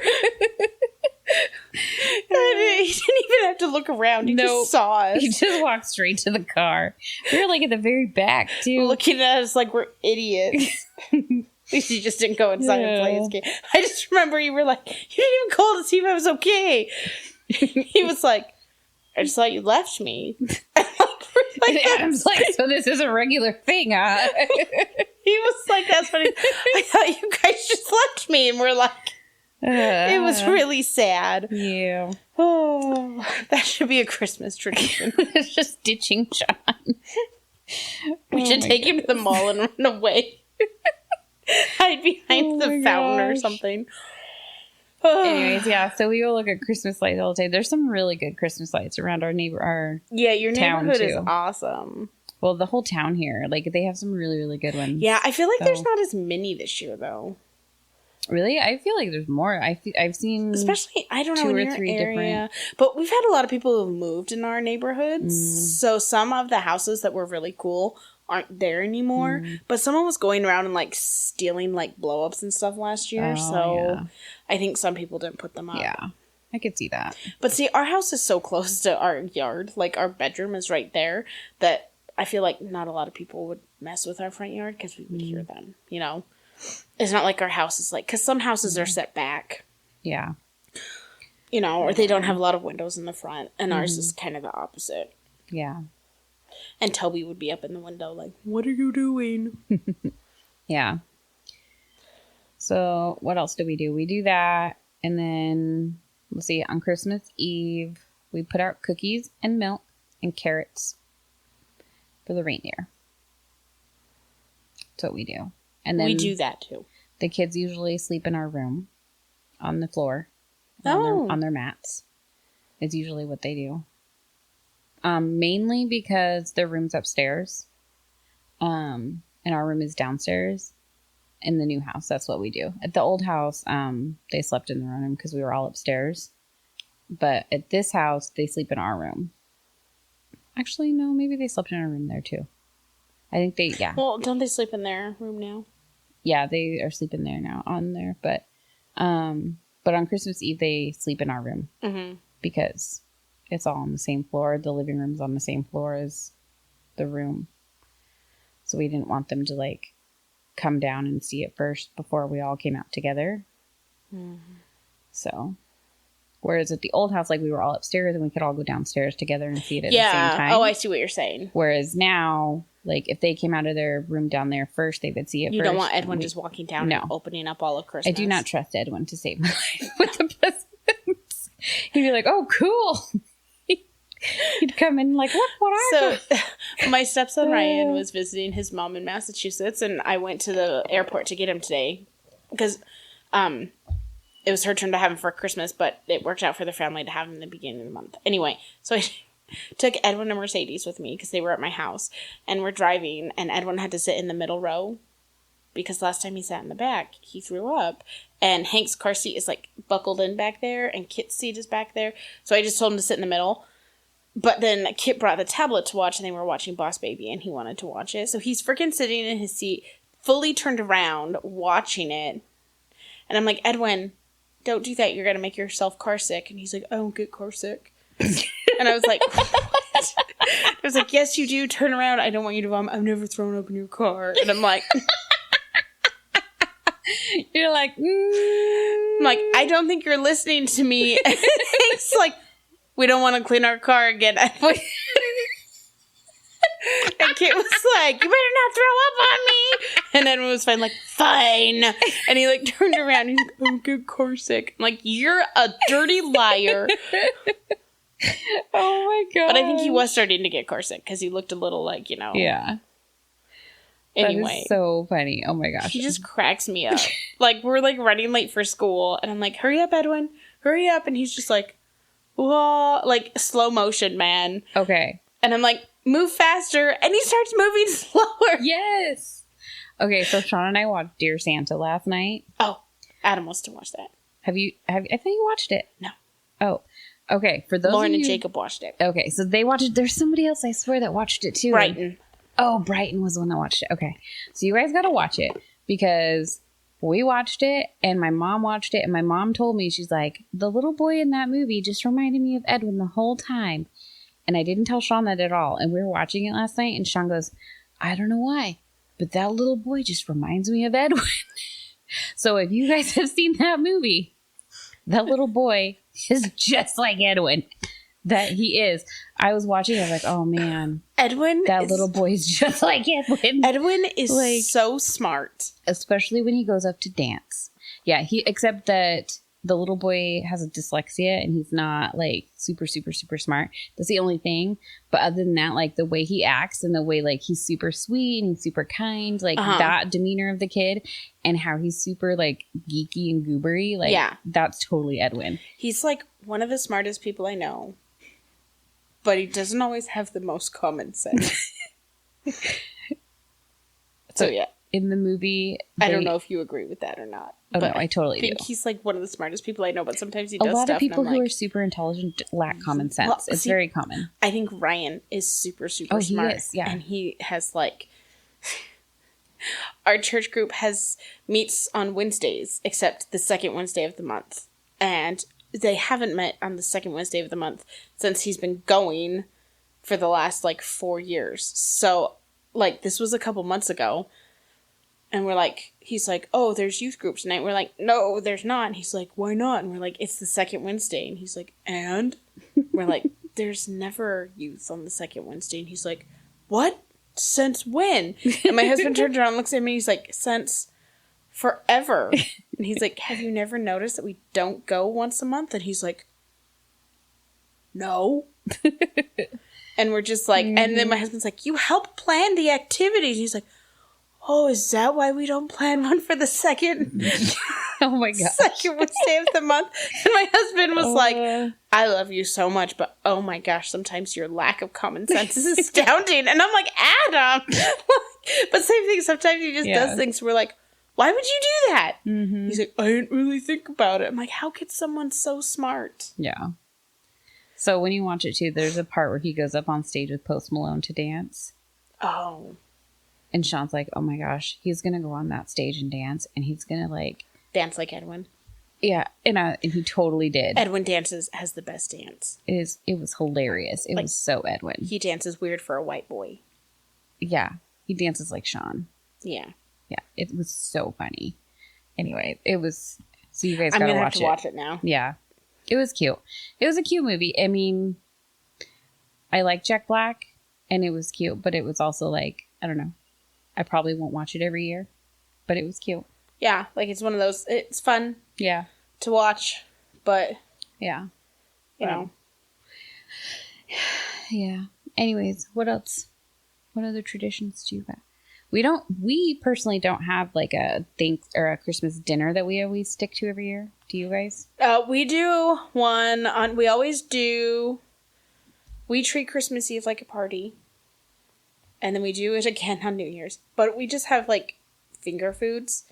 And he didn't even have to look around. He just saw us. He just walked straight to the car. We were like at the very back, too. Looking at us like we're idiots. At least he just didn't go inside and play his game. I just remember you were like, you didn't even call to see if I was okay. He was like, I just thought you left me. And Adam's like, so this is a regular thing, huh? He was like, that's funny. I thought you guys just left me. And we're like, it was really sad. Yeah. Oh, that should be a Christmas tradition. It's just ditching Sean. We should take him to the mall and run away. Hide behind the fountain or something. Anyways, yeah, so we go look at Christmas lights all day. There's some really good Christmas lights around our your neighborhood is awesome. Well, the whole town here, like they have some really, really good ones. Yeah, I feel like there's not as many this year though. Really? I feel like there's more. I've seen, especially, I don't know, 2 in or your 3 area, different. but we've had a lot of people who've moved in our neighborhoods. So some of the houses that were really cool aren't there anymore. But someone was going around and like stealing like blow ups and stuff last year. So I think some people didn't put them up. Yeah, I could see that. But see, our house is so close to our yard. Like our bedroom is right there that I feel like not a lot of people would mess with our front yard because we would hear them, you know? It's not like our house is like, because some houses are set back. Yeah. You know, or they don't have a lot of windows in the front. And ours is kind of the opposite. Yeah. And Toby would be up in the window like, what are you doing? Yeah. So what else do? We do that. And then, let's see, on Christmas Eve, we put out cookies and milk and carrots for the reindeer. That's what we do. And then we do that too. The kids usually sleep in our room on the floor. Oh. On their mats. Is usually what they do. Mainly because their room's upstairs. And our room is downstairs. In the new house, that's what we do. At the old house, they slept in their own room because we were all upstairs. But at this house, they sleep in our room. Actually, no, maybe they slept in our room there too. I think they, yeah. Well, don't they sleep in their room now? Yeah, they are sleeping there now, on there. But on Christmas Eve, they sleep in our room. Mm-hmm. Because it's all on the same floor. The living room's on the same floor as the room. So we didn't want them to, like, come down and see it first before we all came out together. Mm-hmm. So, whereas at the old house, like, we were all upstairs and we could all go downstairs together and see it at the same time. Oh, I see what you're saying. Whereas now, like, if they came out of their room down there first, they would see it first. You don't want Edwin just walking down and opening up all of Christmas. I do not trust Edwin to save my life with the presents. He'd be like, oh, cool. He'd come in like, what are So, my stepson Ryan was visiting his mom in Massachusetts, and I went to the airport to get him today because it was her turn to have him for Christmas, but it worked out for the family to have him in the beginning of the month. Anyway, so I took Edwin and Mercedes with me because they were at my house, and we're driving, and Edwin had to sit in the middle row because last time he sat in the back, he threw up, and Hank's car seat is like buckled in back there, and Kit's seat is back there, so I just told him to sit in the middle. But then Kit brought the tablet to watch, and they were watching Boss Baby, and he wanted to watch it. So he's freaking sitting in his seat, fully turned around, watching it. And I'm like, Edwin, don't do that. You're going to make yourself car sick. And he's like, I don't get car sick. And I was like, what? I was like, yes, you do. Turn around. I don't want you to vomit. I've never thrown up in your car. And I'm like... You're like, I'm like, I don't think you're listening to me. It's like... We don't want to clean our car again. And Kit was like, you better not throw up on me. And Edwin was fine, like, fine. And he, like, turned around. He's like, I'm good car sick. I'm like, you're a dirty liar. Oh, my God. But I think he was starting to get car sick because he looked a little like, you know. Yeah. Anyway. That is so funny. Oh, my gosh. He just cracks me up. Like, we're, like, running late for school. And I'm like, hurry up, Edwin. Hurry up. And he's just like... Whoa, like slow motion, man. Okay. And I'm like, move faster. And he starts moving slower. Yes. Okay, so Sean and I watched Dear Santa last night. Oh, Adam wants to watch that. I thought you watched it. No. Oh, okay. For those Lauren of you, and Jacob watched it. Okay, so they watched it. There's somebody else, I swear, that watched it too. Brighton. Oh, Brighton was the one that watched it. Okay. So you guys got to watch it because... We watched it, and my mom watched it, and my mom told me, she's like, the little boy in that movie just reminded me of Edwin the whole time. And I didn't tell Sean that at all. And we were watching it last night, and Sean goes, I don't know why, but that little boy just reminds me of Edwin. So if you guys have seen that movie, that little boy is just like Edwin. That he is. I was watching, I was like, oh, man. That little boy is just like Edwin. Edwin is like, so smart. Especially when he goes up to dance. Yeah, except that the little boy has a dyslexia and he's not like super, super, super smart. That's the only thing. But other than that, like the way he acts and the way like he's super sweet and he's super kind, like that demeanor of the kid and how he's super like geeky and goobery, like that's totally Edwin. He's like one of the smartest people I know. But he doesn't always have the most common sense. So, yeah. In the movie... I don't know if you agree with that or not. Oh, but no, I totally I think do. he's like one of the smartest people I know, but sometimes he A does lot stuff of people and I'm who like, are super intelligent lack common sense. Well, It's see, very common. I think Ryan is super, super he smart. is, yeah. And he has like, our church group meets on Wednesdays, except the second Wednesday of the month. And they haven't met on the second Wednesday of the month since he's been going for the last like 4 years. So like this was a couple months ago. And we're like, he's like, oh, there's youth group tonight. We're like, no, there's not. And he's like, why not? And we're like, it's the second Wednesday. And he's like, and? We're like, there's never youth on the second Wednesday. And he's like, what? Since when? And my husband turns around and looks at me. He's like, since forever. And he's like, have you never noticed that we don't go once a month? And he's like, no. And we're just like, and then my husband's like, you help plan the activities. He's like, oh, is that why we don't plan one for the second? Oh my god! Second Wednesday of the month. And my husband was like, I love you so much, but oh my gosh, sometimes your lack of common sense is astounding. And I'm like, Adam! But same thing, sometimes he just does things we're like, why would you do that? Mm-hmm. He's like, I didn't really think about it. I'm like, how could someone so smart? Yeah. So when you watch it too, there's a part where he goes up on stage with Post Malone to dance. Oh. And Sean's like, oh my gosh, he's going to go on that stage and dance. And he's going to like... Dance like Edwin. Yeah. And he totally did. Edwin has the best dance. It was hilarious. It was so Edwin. He dances weird for a white boy. Yeah. He dances like Sean. Yeah. Yeah. It was so funny. Anyway, it was... So you guys got to watch it. I'm going to have to watch it now. Yeah. It was cute. It was a cute movie. I mean, I like Jack Black. And it was cute. But it was also like, I don't know. I probably won't watch it every year, but it was cute. Yeah, like it's one of those, it's fun to watch, but you know. Yeah. Anyways, what else? What other traditions do you have? We personally don't have like a Christmas dinner that we always stick to every year. Do you guys? We do we treat Christmas Eve like a party. And then we do it again on New Year's. But we just have, like, finger foods.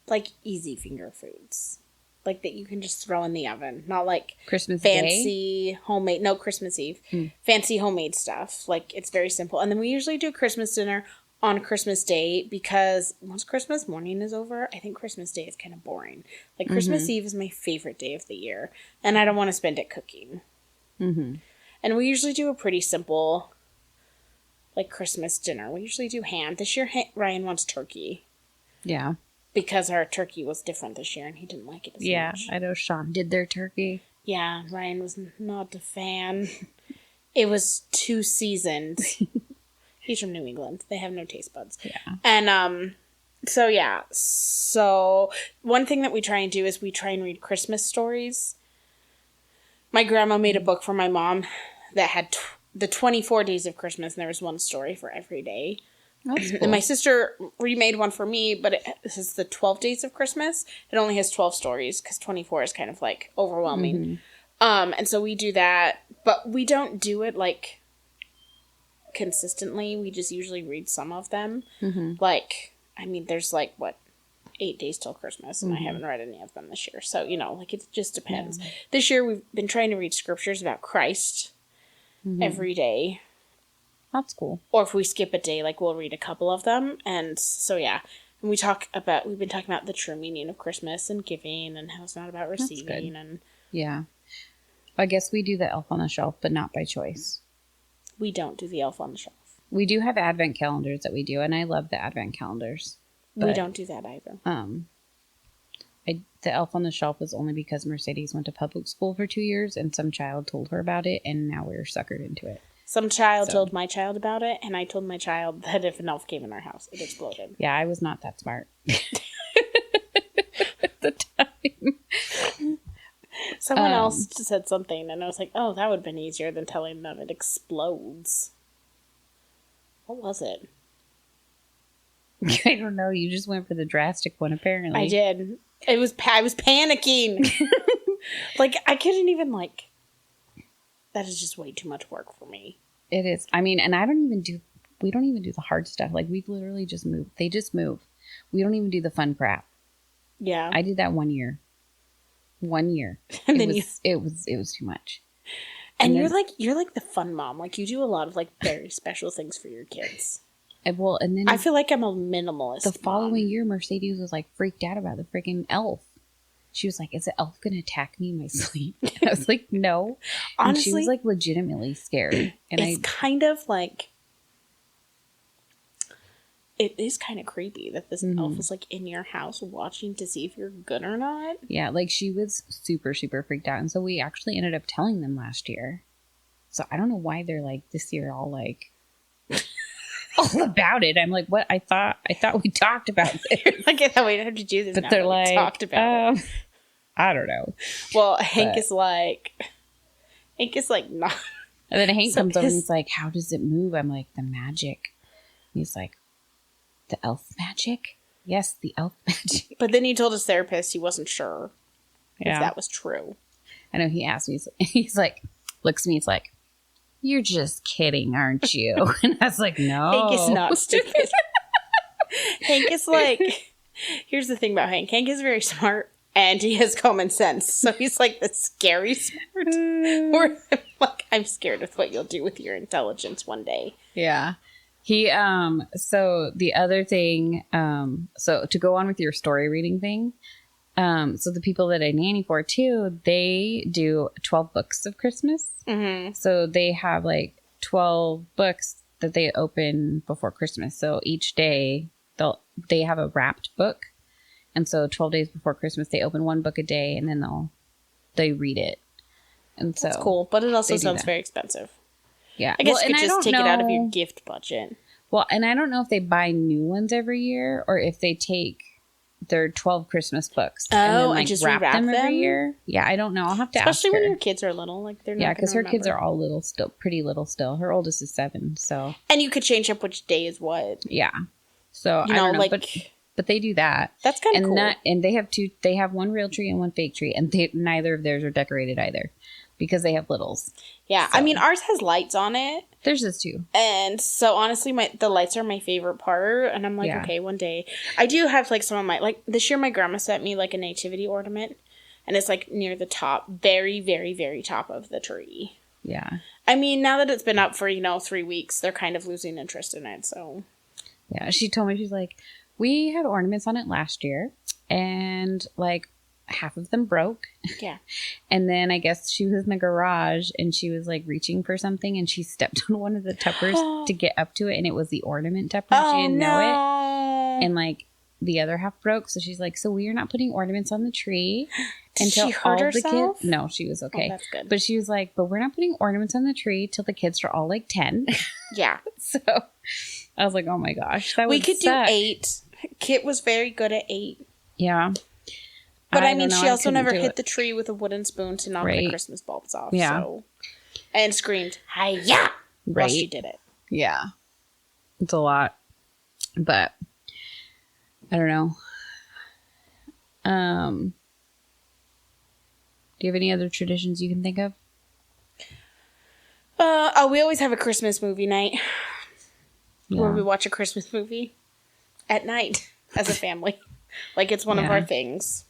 Like, easy finger foods. Like, that you can just throw in the oven. Not, like, Christmas fancy Day? Homemade. No, Christmas Eve. Fancy homemade stuff. Like, it's very simple. And then we usually do Christmas dinner on Christmas Day. Because once Christmas morning is over, I think Christmas Day is kind of boring. Like, Christmas Eve is my favorite day of the year. And I don't want to spend it cooking. Mm-hmm. And we usually do a pretty simple... like Christmas dinner. We usually do ham. This year, Ryan wants turkey. Yeah. Because our turkey was different this year and he didn't like it as much. Yeah, I know Sean did their turkey. Yeah, Ryan was not a fan. It was too seasoned. He's from New England. They have no taste buds. Yeah. And, So, one thing that we try and do is we try and read Christmas stories. My grandma made a book for my mom that had... the 24 days of Christmas, and there was one story for every day. That's cool. And my sister remade one for me, but this is the 12 days of Christmas. It only has 12 stories, because 24 is kind of, like, overwhelming. And so we do that, but we don't do it, like, consistently. We just usually read some of them. Like, I mean, there's, like, 8 days till Christmas, and I haven't read any of them this year. So, you know, like, it just depends. This year, we've been trying to read scriptures about Christ. Every day. That's cool. Or if we skip a day, like, we'll read a couple of them. And so, yeah. And we've been talking about the true meaning of Christmas and giving and how it's not about receiving. And yeah. I guess we do the Elf on the Shelf, but not by choice. We don't do the Elf on the Shelf. We do have Advent calendars that we do, and I love the Advent calendars. But, we don't do that either. The Elf on the Shelf was only because Mercedes went to public school for 2 years, and some child told her about it, and now we're suckered into it. Some child told my child about it, and I told my child that if an elf came in our house, it exploded. Yeah, I was not that smart. At the time. Someone else said something, and I was like, oh, that would have been easier than telling them it explodes. What was it? I don't know. You just went for the drastic one, apparently. I did. I was panicking. Like, I couldn't even, like... That is just way too much work for me. It is. I mean, and we don't even do the hard stuff. Like, we've literally just moved. They just move. We don't even do the fun crap. Yeah. I did that 1 year. 1 year. And it was too much. And you're like the fun mom. Like, you do a lot of like very special things for your kids. And then I feel like I'm a minimalist. The following year, Mercedes was like freaked out about the freaking elf. She was like, "Is the elf gonna attack me in my sleep?" And I was like, "No." Honestly, and she was like legitimately scared. And it's kind of like, it is kind of creepy that this elf is like in your house watching to see if you're good or not. Yeah, like she was super, super freaked out. And so we actually ended up telling them last year. So I don't know why they're like this year all like all about it. I'm like, what? I thought we talked about this. Like, how we have to do this, but now they're we like, talked about it. I don't know. Well, Hank is like not. And then Hank comes over and he's like, "How does it move?" I'm like, "The magic." And he's like, "The elf magic?" Yes, the elf magic. But then he told his therapist he wasn't sure if that was true. I know he asked me. He's like, looks at me. He's like, "You're just kidding, aren't you?" And I was like, "No." Hank is not stupid. Hank is like, here's the thing about Hank. Hank is very smart and he has common sense. So he's like the scary smart. Or like, I'm scared of what you'll do with your intelligence one day. Yeah. He, so the other thing, so to go on with your story reading thing, so the people that I nanny for too, they do 12 books of Christmas. Mm-hmm. So they have like 12 books that they open before Christmas. So each day they have a wrapped book. And so 12 days before Christmas, they open one book a day and then they read it. And so that's cool. But it also sounds very expensive. Yeah. I guess you could just take it out of your gift budget. Well, and I don't know if they buy new ones every year or if they take their 12 Christmas books and then like just wrap them every year. Yeah, I don't know. I'll have to ask her. Especially when your kids are little. Like, they're not Yeah, because her kids are all little still, pretty little still. Her oldest is 7, so. And you could change up which day is what. Yeah. So, you know, I don't know, like, but they do that. That's kind of cool. And they have one real tree and one fake tree, and neither of theirs are decorated either because they have littles. Yeah, so. I mean, ours has lights on it. Theirs is too. And so, honestly, the lights are my favorite part. And I'm like, okay, one day. I do have, like, some of my, like, this year my grandma sent me, like, a nativity ornament. And it's, like, near the top, very, very, very top of the tree. Yeah. I mean, now that it's been up for, 3 weeks, they're kind of losing interest in it, so. Yeah, she told me, she's like, we had ornaments on it last year. And, like, half of them broke. Yeah. And then I guess she was in the garage and she was like reaching for something and she stepped on one of the tuppers to get up to it, and it was the ornament tupper. She didn't know it. And like the other half broke. So she's like, "So we are not putting ornaments on the tree until she hurt herself?" Kids." No, she was okay. Oh, that's good. But she was like, "But we're not putting ornaments on the tree till the kids are all like 10. Yeah. So I was like, "Oh my gosh, we could suck. Do 8. Kit was very good at 8. Yeah. But I mean, she also never hit the tree with a wooden spoon to knock the Christmas bulbs off. Yeah. So. And screamed, "Hi-ya!" while she did it. Yeah. It's a lot. But I don't know. Do you have any other traditions you can think of? We always have a Christmas movie night. Yeah. Where we watch a Christmas movie at night as a family. Like, it's one of our things.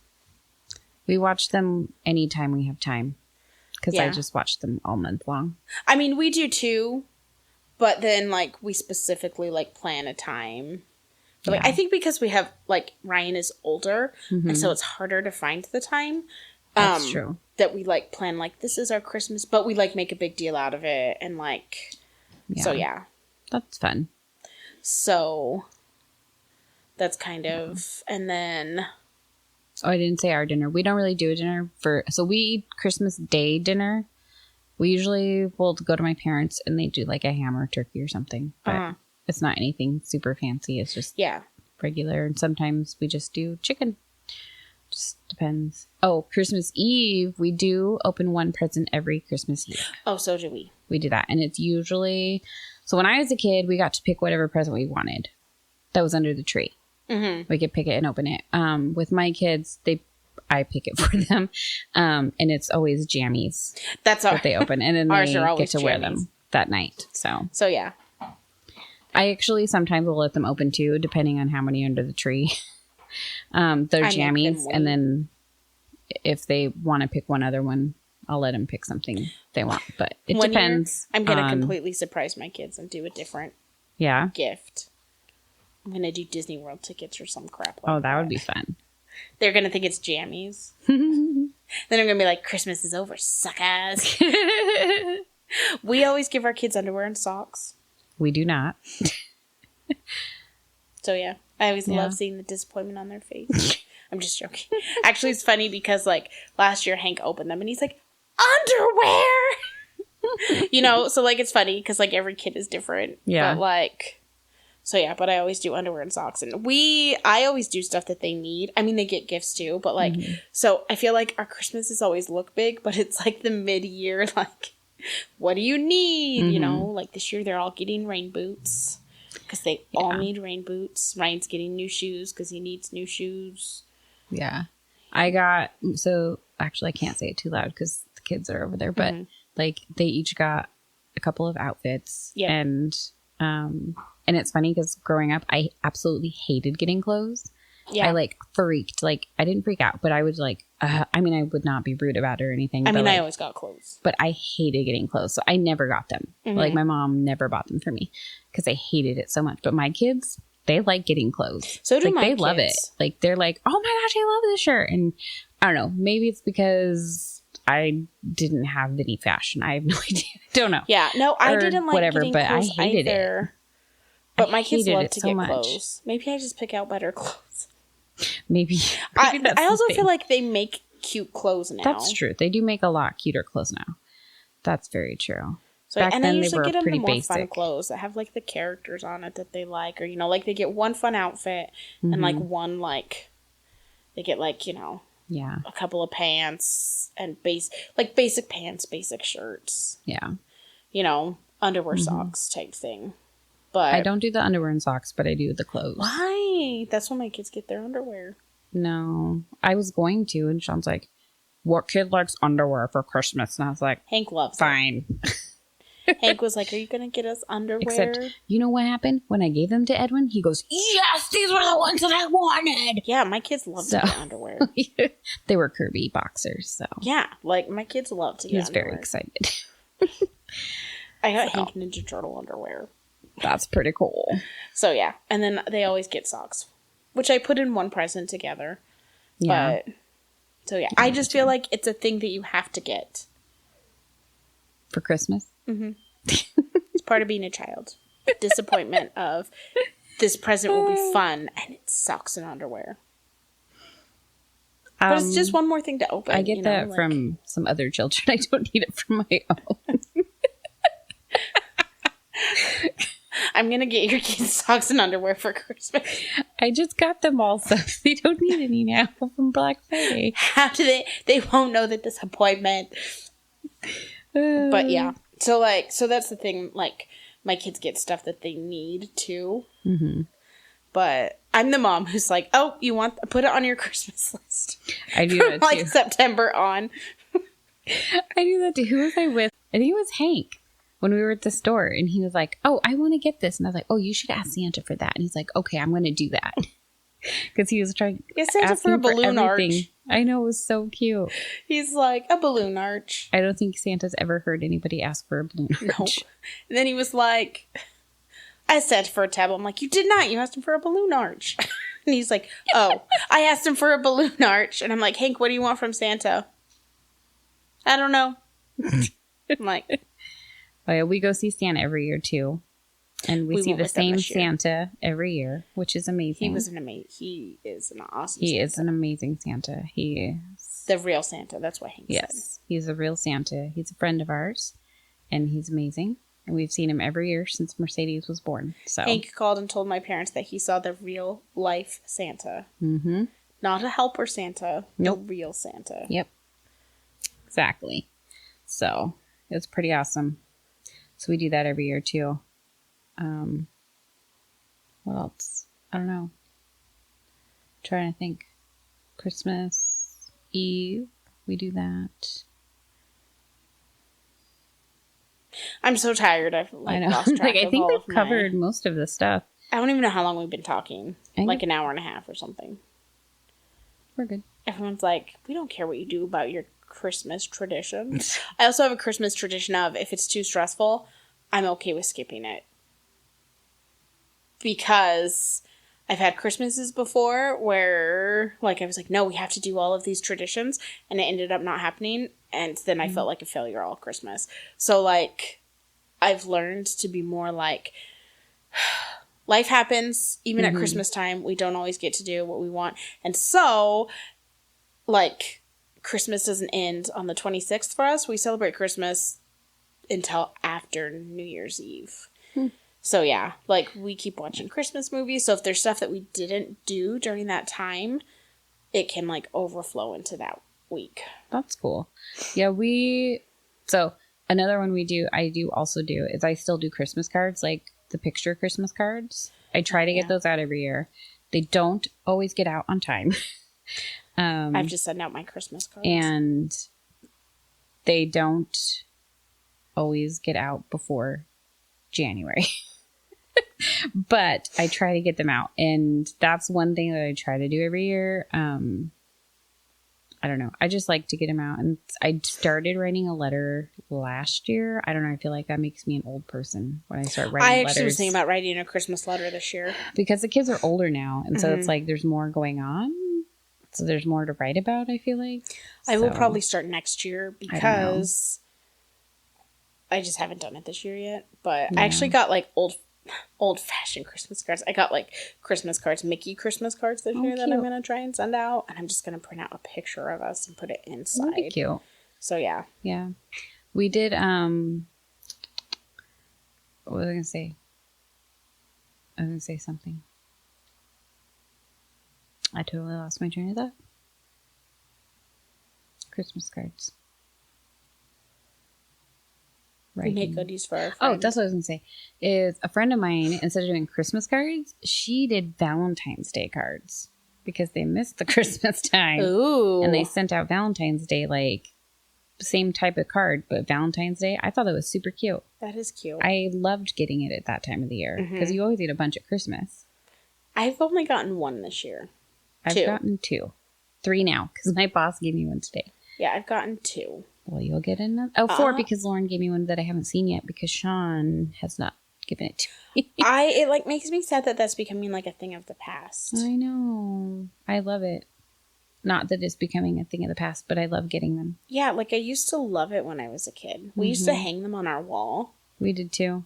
We watch them anytime we have time. Because I just watch them all month long. I mean, we do too. But then, like, we specifically, like, plan a time. But, like, I think because we have, like, Ryan is older. Mm-hmm. And so it's harder to find the time. That's true. That we, like, plan, like, this is our Christmas. But we, like, make a big deal out of it. And, like, so, yeah. That's fun. So, that's kind of, and then. Oh, I didn't say our dinner. We don't really do a dinner so we eat Christmas Day dinner. We usually will go to my parents and they do like a ham or turkey or something. But it's not anything super fancy. It's just regular. And sometimes we just do chicken. Just depends. Oh, Christmas Eve, we do open one present every Christmas Eve. Oh, so do we. We do that. And it's usually, so when I was a kid, we got to pick whatever present we wanted that was under the tree. Mm-hmm. We could pick it and open it. With my kids, I pick it for them. And it's always jammies. That's what they open. And then they get to jammies. Wear them that night. So yeah. I actually sometimes will let them open too, depending on how many under the tree. They're I make them jammies, wait. and then if they want to pick one other one, I'll let them pick something they want. But it One year, depends. I'm gonna completely surprise my kids and do a different gift. I'm gonna do Disney World tickets or some crap like that. Oh, that would be fun. They're gonna think it's jammies. Then I'm gonna be like, Christmas is over, suckers. We always give our kids underwear and socks. We do not. So yeah, I always love seeing the disappointment on their face. I'm just joking. Actually, it's funny because like last year Hank opened them and he's like, underwear. You know, so like it's funny because like every kid is different. Yeah. But like, so yeah, but I always do underwear and socks, and I always do stuff that they need. I mean, they get gifts too, but like, so I feel like our Christmases always look big, but it's like the mid-year, like, what do you need? You know, like this year they're all getting rain boots because they all need rain boots. Ryan's getting new shoes because he needs new shoes. Yeah. I got, so actually I can't say it too loud because the kids are over there, but like they each got a couple of outfits. Yep. And it's funny because growing up, I absolutely hated getting clothes. Yeah. I like freaked. Like I didn't freak out, but I was like, I mean, I would not be rude about it or anything. I mean, like, I always got clothes. But I hated getting clothes. So I never got them. Like my mom never bought them for me because I hated it so much. But my kids, they like getting clothes. So do like, my they kids. love it. Like they're like, oh my gosh, I love this shirt. And I don't know, maybe it's because I didn't have any fashion. I have no idea. Don't know. Yeah, no, I didn't like whatever, getting but clothes I hated either. it. But my kids love to so get much. clothes. Maybe I just pick out better clothes. Maybe I also feel like they make cute clothes now. That's true. They do make a lot cuter clothes now. That's very true. So, Back and then I they usually were get them pretty the more fun basic. clothes that have like the characters on it that they like, or you know, like they get one fun outfit and like one like they get like, you know, a couple of pants and basic pants, basic shirts. Yeah. You know, underwear socks type thing. But I don't do the underwear and socks, but I do the clothes. Why? That's when my kids get their underwear. No, I was going to, and Sean's like, "What kid likes underwear for Christmas?" And I was like, Hank loves "Fine." it. Hank was like, "Are you gonna get us underwear?" Except, you know what happened when I gave them to Edwin? He goes, "Yes, these were the ones that I wanted." Yeah, my kids love to get underwear. They were Kirby boxers, so yeah, like my kids love to get. He was underwear. very excited. I got Hank Ninja Turtle underwear. That's pretty cool. So yeah, and then they always get socks, which I put in one present together. Yeah. But so yeah, I just feel like it's a thing that you have to get for Christmas. It's part of being a child. Disappointment of this present will be fun, and it's socks and underwear. But it's just one more thing to open. I get that from some other children. I don't need it from my own. I'm going to get your kids socks and underwear for Christmas. I just got them all, so they don't need any now from Black Friday. How do they won't know the disappointment. But yeah. So that's the thing. Like, my kids get stuff that they need too. But I'm the mom who's like, oh, put it on your Christmas list. I do that too. Like September on. I do that too. Who was I with? I think it was Hank. When we were at the store, and he was like, oh, I want to get this. And I was like, oh, you should ask Santa for that. And he's like, okay, I'm going to do that. Because he was trying to Santa for a balloon arch. I know, it was so cute. He's like, a balloon arch. I don't think Santa's ever heard anybody ask for a balloon arch. No. And then he was like, I said for a tablet. I'm like, you did not. You asked him for a balloon arch. And he's like, oh, I asked him for a balloon arch. And I'm like, Hank, what do you want from Santa? I don't know. I'm like... Oh, yeah, we go see Santa every year, too. And we see the same Santa every year, which is amazing. He is an awesome He Santa. is an amazing Santa. He is... The real Santa. That's what Hank said. Yes, he's a real Santa. He's a friend of ours, and he's amazing. And we've seen him every year since Mercedes was born. So Hank called and told my parents that he saw the real life Santa. Mm-hmm. Not a helper Santa. Nope. The real Santa. Yep. Exactly. So it's pretty awesome. So we do that every year too. What else? I don't know. Trying to think. Christmas Eve, we do that. I'm so tired. I've I know. lost track I of think all we've of covered most of the stuff. I don't even know how long we've been talking. An Like an hour and a half or something. We're good. Everyone's like, we don't care what you do about your Christmas traditions. I also have a Christmas tradition of, if it's too stressful, I'm okay with skipping it. Because I've had Christmases before where, like, I was like, no, we have to do all of these traditions, and it ended up not happening, and then I felt like a failure all Christmas. So, like, I've learned to be more like, life happens, even at Christmas time, we don't always get to do what we want, and so, like, Christmas doesn't end on the 26th for us. We celebrate Christmas until after New Year's Eve. So, yeah, like, we keep watching Christmas movies. So, if there's stuff that we didn't do during that time, it can, like, overflow into that week. That's cool. Yeah, so, another one I also do, is I still do Christmas cards, like the picture Christmas cards. I try to get those out every year. They don't always get out on time. I've just sent out my Christmas cards. And they don't always get out before January. But I try to get them out. And that's one thing that I try to do every year. I don't know. I just like to get them out. And I started writing a letter last year. I don't know. I feel like that makes me an old person when I start writing letters. I actually was thinking about writing a Christmas letter this year. Because the kids are older now. And so it's like there's more going on. So there's more to write about, I feel like. I will probably start next year because I just haven't done it this year yet. But I actually got like old-fashioned Christmas cards. I got like Christmas cards, Mickey Christmas cards this year that I'm going to try and send out. And I'm just going to print out a picture of us and put it inside. That'd be cute. So yeah. Yeah. We did, what was I going to say? I was going to say something. I totally lost my train of thought. Christmas cards. We make goodies for our friends. Oh, that's what I was going to say. Is a friend of mine, instead of doing Christmas cards, she did Valentine's Day cards. Because they missed the Christmas time. Ooh. And they sent out Valentine's Day, like, same type of card, but Valentine's Day. I thought that was super cute. That is cute. I loved getting it at that time of the year. Because you always get a bunch at Christmas. I've only gotten one this year. I've gotten 2. 3 now, because my boss gave me one today. Yeah, I've gotten 2. Well, you'll get another. Oh, 4, because Lauren gave me one that I haven't seen yet, because Sean has not given it to me. It, like, makes me sad that that's becoming, like, a thing of the past. I know. I love it. Not that it's becoming a thing of the past, but I love getting them. Yeah, like, I used to love it when I was a kid. We used to hang them on our wall. We did, too.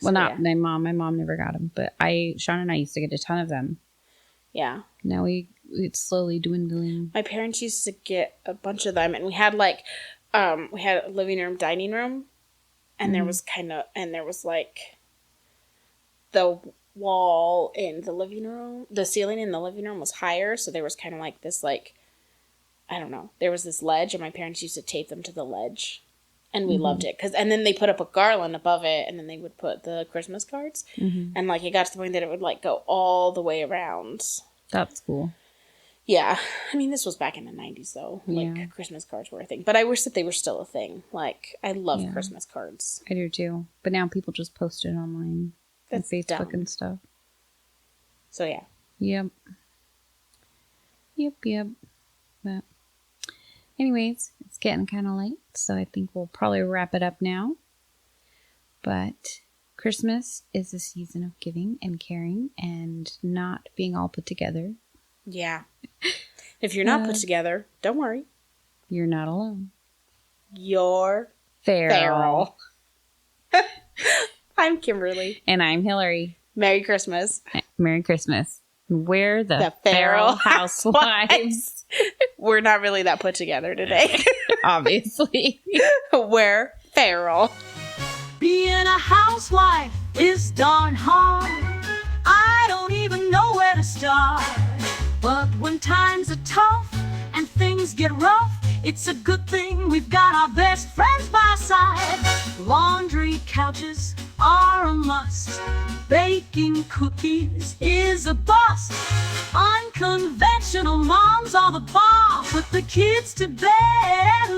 Well, not my mom. My mom never got them, but Sean and I used to get a ton of them. Yeah. Now it's slowly dwindling. My parents used to get a bunch of them, and we had like we had a living room, dining room, and there was like the wall in the living room, the ceiling in the living room was higher, so there was kind of like this, like, I don't know, there was this ledge, and my parents used to tape them to the ledge, and we loved it, and then they put up a garland above it, and then they would put the Christmas cards, and like it got to the point that it would like go all the way around. That's cool. Yeah. I mean, this was back in the 90s, though. Like, Christmas cards were a thing. But I wish that they were still a thing. Like, I love Christmas cards. I do, too. But now people just post it online. That's on Facebook dumb. and stuff. So, yeah. Yep. But anyways, it's getting kind of late. So I think we'll probably wrap it up now. But Christmas is a season of giving and caring and not being all put together. Yeah. If you're not put together, don't worry. You're not alone. You're feral. I'm Kimberly. And I'm Hillary. Merry Christmas. Merry Christmas. We're the feral housewives. We're not really that put together today. Obviously. We're feral. Being a housewife is darn hard. I don't even know where to start. But when times are tough and things get rough, it's a good thing we've got our best friends by our side. Laundry couches are a must. Baking cookies is a bust. Unconventional moms are the bomb. Put the kids to bed